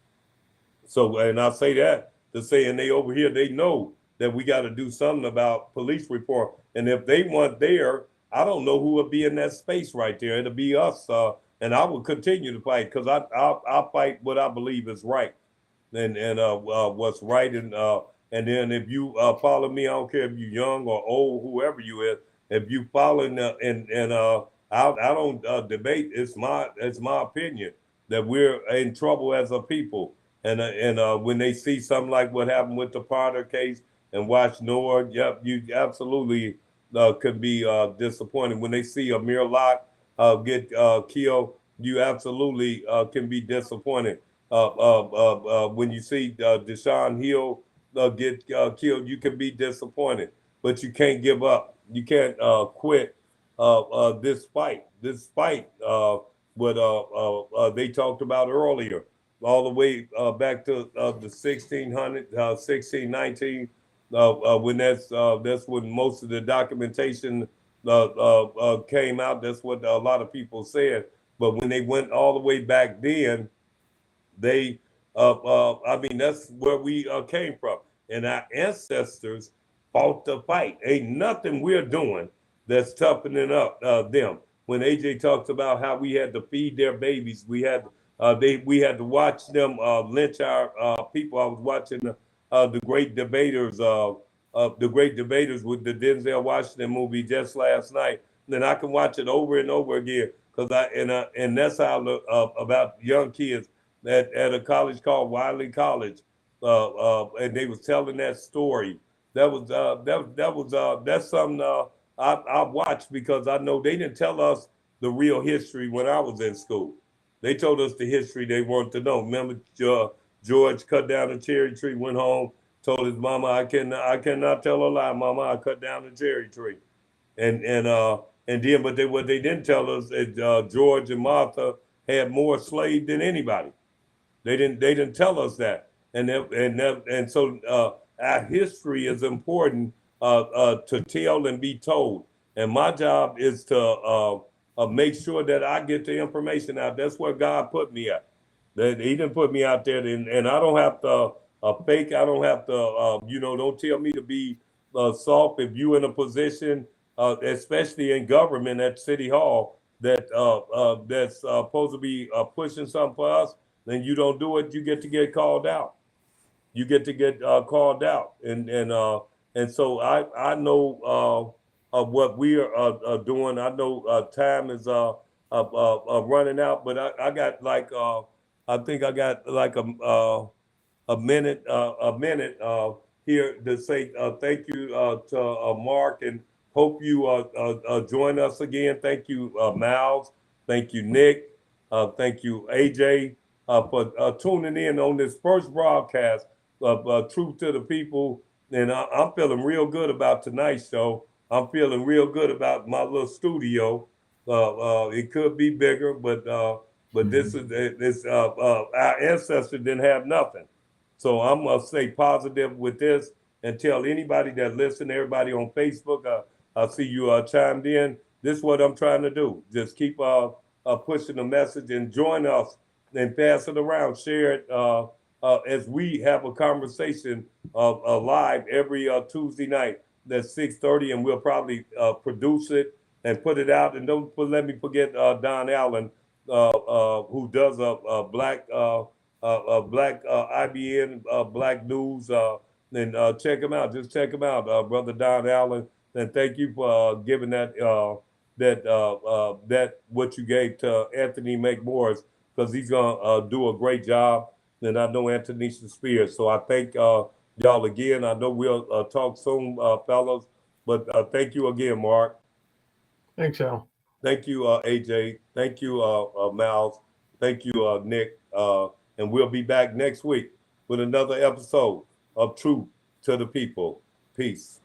So, and I say that to say, and they over here, they know that we got to do something about police reform. And if they weren't there, I don't know who would be in that space right there. It'll be us. And I will continue to fight because I fight what I believe is right and what's right. And then if you follow me, I don't care if you're young or old, whoever you is, if you follow I don't debate. It's my opinion that we're in trouble as a people. And when they see something like what happened with the Potter case and watch Noah, yep, you absolutely could be disappointed. When they see Amir Locke get killed, you absolutely can be disappointed. When you see Deshaun Hill get killed, you can be disappointed, but you can't give up. You can't quit this fight. This fight, what they talked about earlier, all the way back to the 1619, when that's when most of the documentation came out. That's what a lot of people said. But when they went all the way back then, they, I mean, that's where we came from. And our ancestors fought the fight. Ain't nothing we're doing that's toughening up them. When AJ talks about how we had to feed their babies, we had to watch them lynch our people. I was watching the Great Debaters, with the Denzel Washington movie just last night. And I can watch it over and over again because and that's how about young kids at a college called Wiley College, and they was telling that story. That's something I watched because I know they didn't tell us the real history when I was in school. They told us the history they wanted to know. Remember, George cut down a cherry tree, went home, told his mama, I cannot tell a lie, mama, I cut down a cherry tree. And then, but what they didn't tell us is George and Martha had more slaves than anybody. They didn't tell us that. And so our history is important to tell and be told. And my job is to make sure that I get the information out. That's where God put me at. That He didn't put me out there, and I don't have to fake. I don't have to, don't tell me to be soft. If you in a position, especially in government at City Hall, that's supposed to be pushing something for us, then you don't do it. You get to get called out. You get to get called out, and so I know what we are doing. I know time is running out, but I got like I think I got like a minute here to say thank you to Mark, and hope you join us again. Thank you, Miles. Thank you, Nick. Thank you, AJ, for tuning in on this first broadcast of Truth to the People. And I'm feeling real good about tonight's show. I'm feeling real good about my little studio. It could be bigger, but this is this our ancestors didn't have nothing. So I'm gonna stay positive with this and tell anybody that listen, everybody on Facebook. I see you chimed in. This is what I'm trying to do. Just keep pushing the message and join us and pass it around. Share it as we have a conversation live every Tuesday night at 6:30, and we'll probably produce it and put it out. And don't let me forget Don Allen, who does a black IBN Black News. And check him out. Just check him out, brother Don Allen. And thank you for giving that what you gave to Anthony McMorris, because he's gonna do a great job. And I know Anthony Spears. So I thank y'all again. I know we'll talk soon, fellas. But thank you again, Mark. Thanks, Al. Thank you, AJ. Thank you, Miles. Thank you, Nick. And we'll be back next week with another episode of Truth to the People. Peace.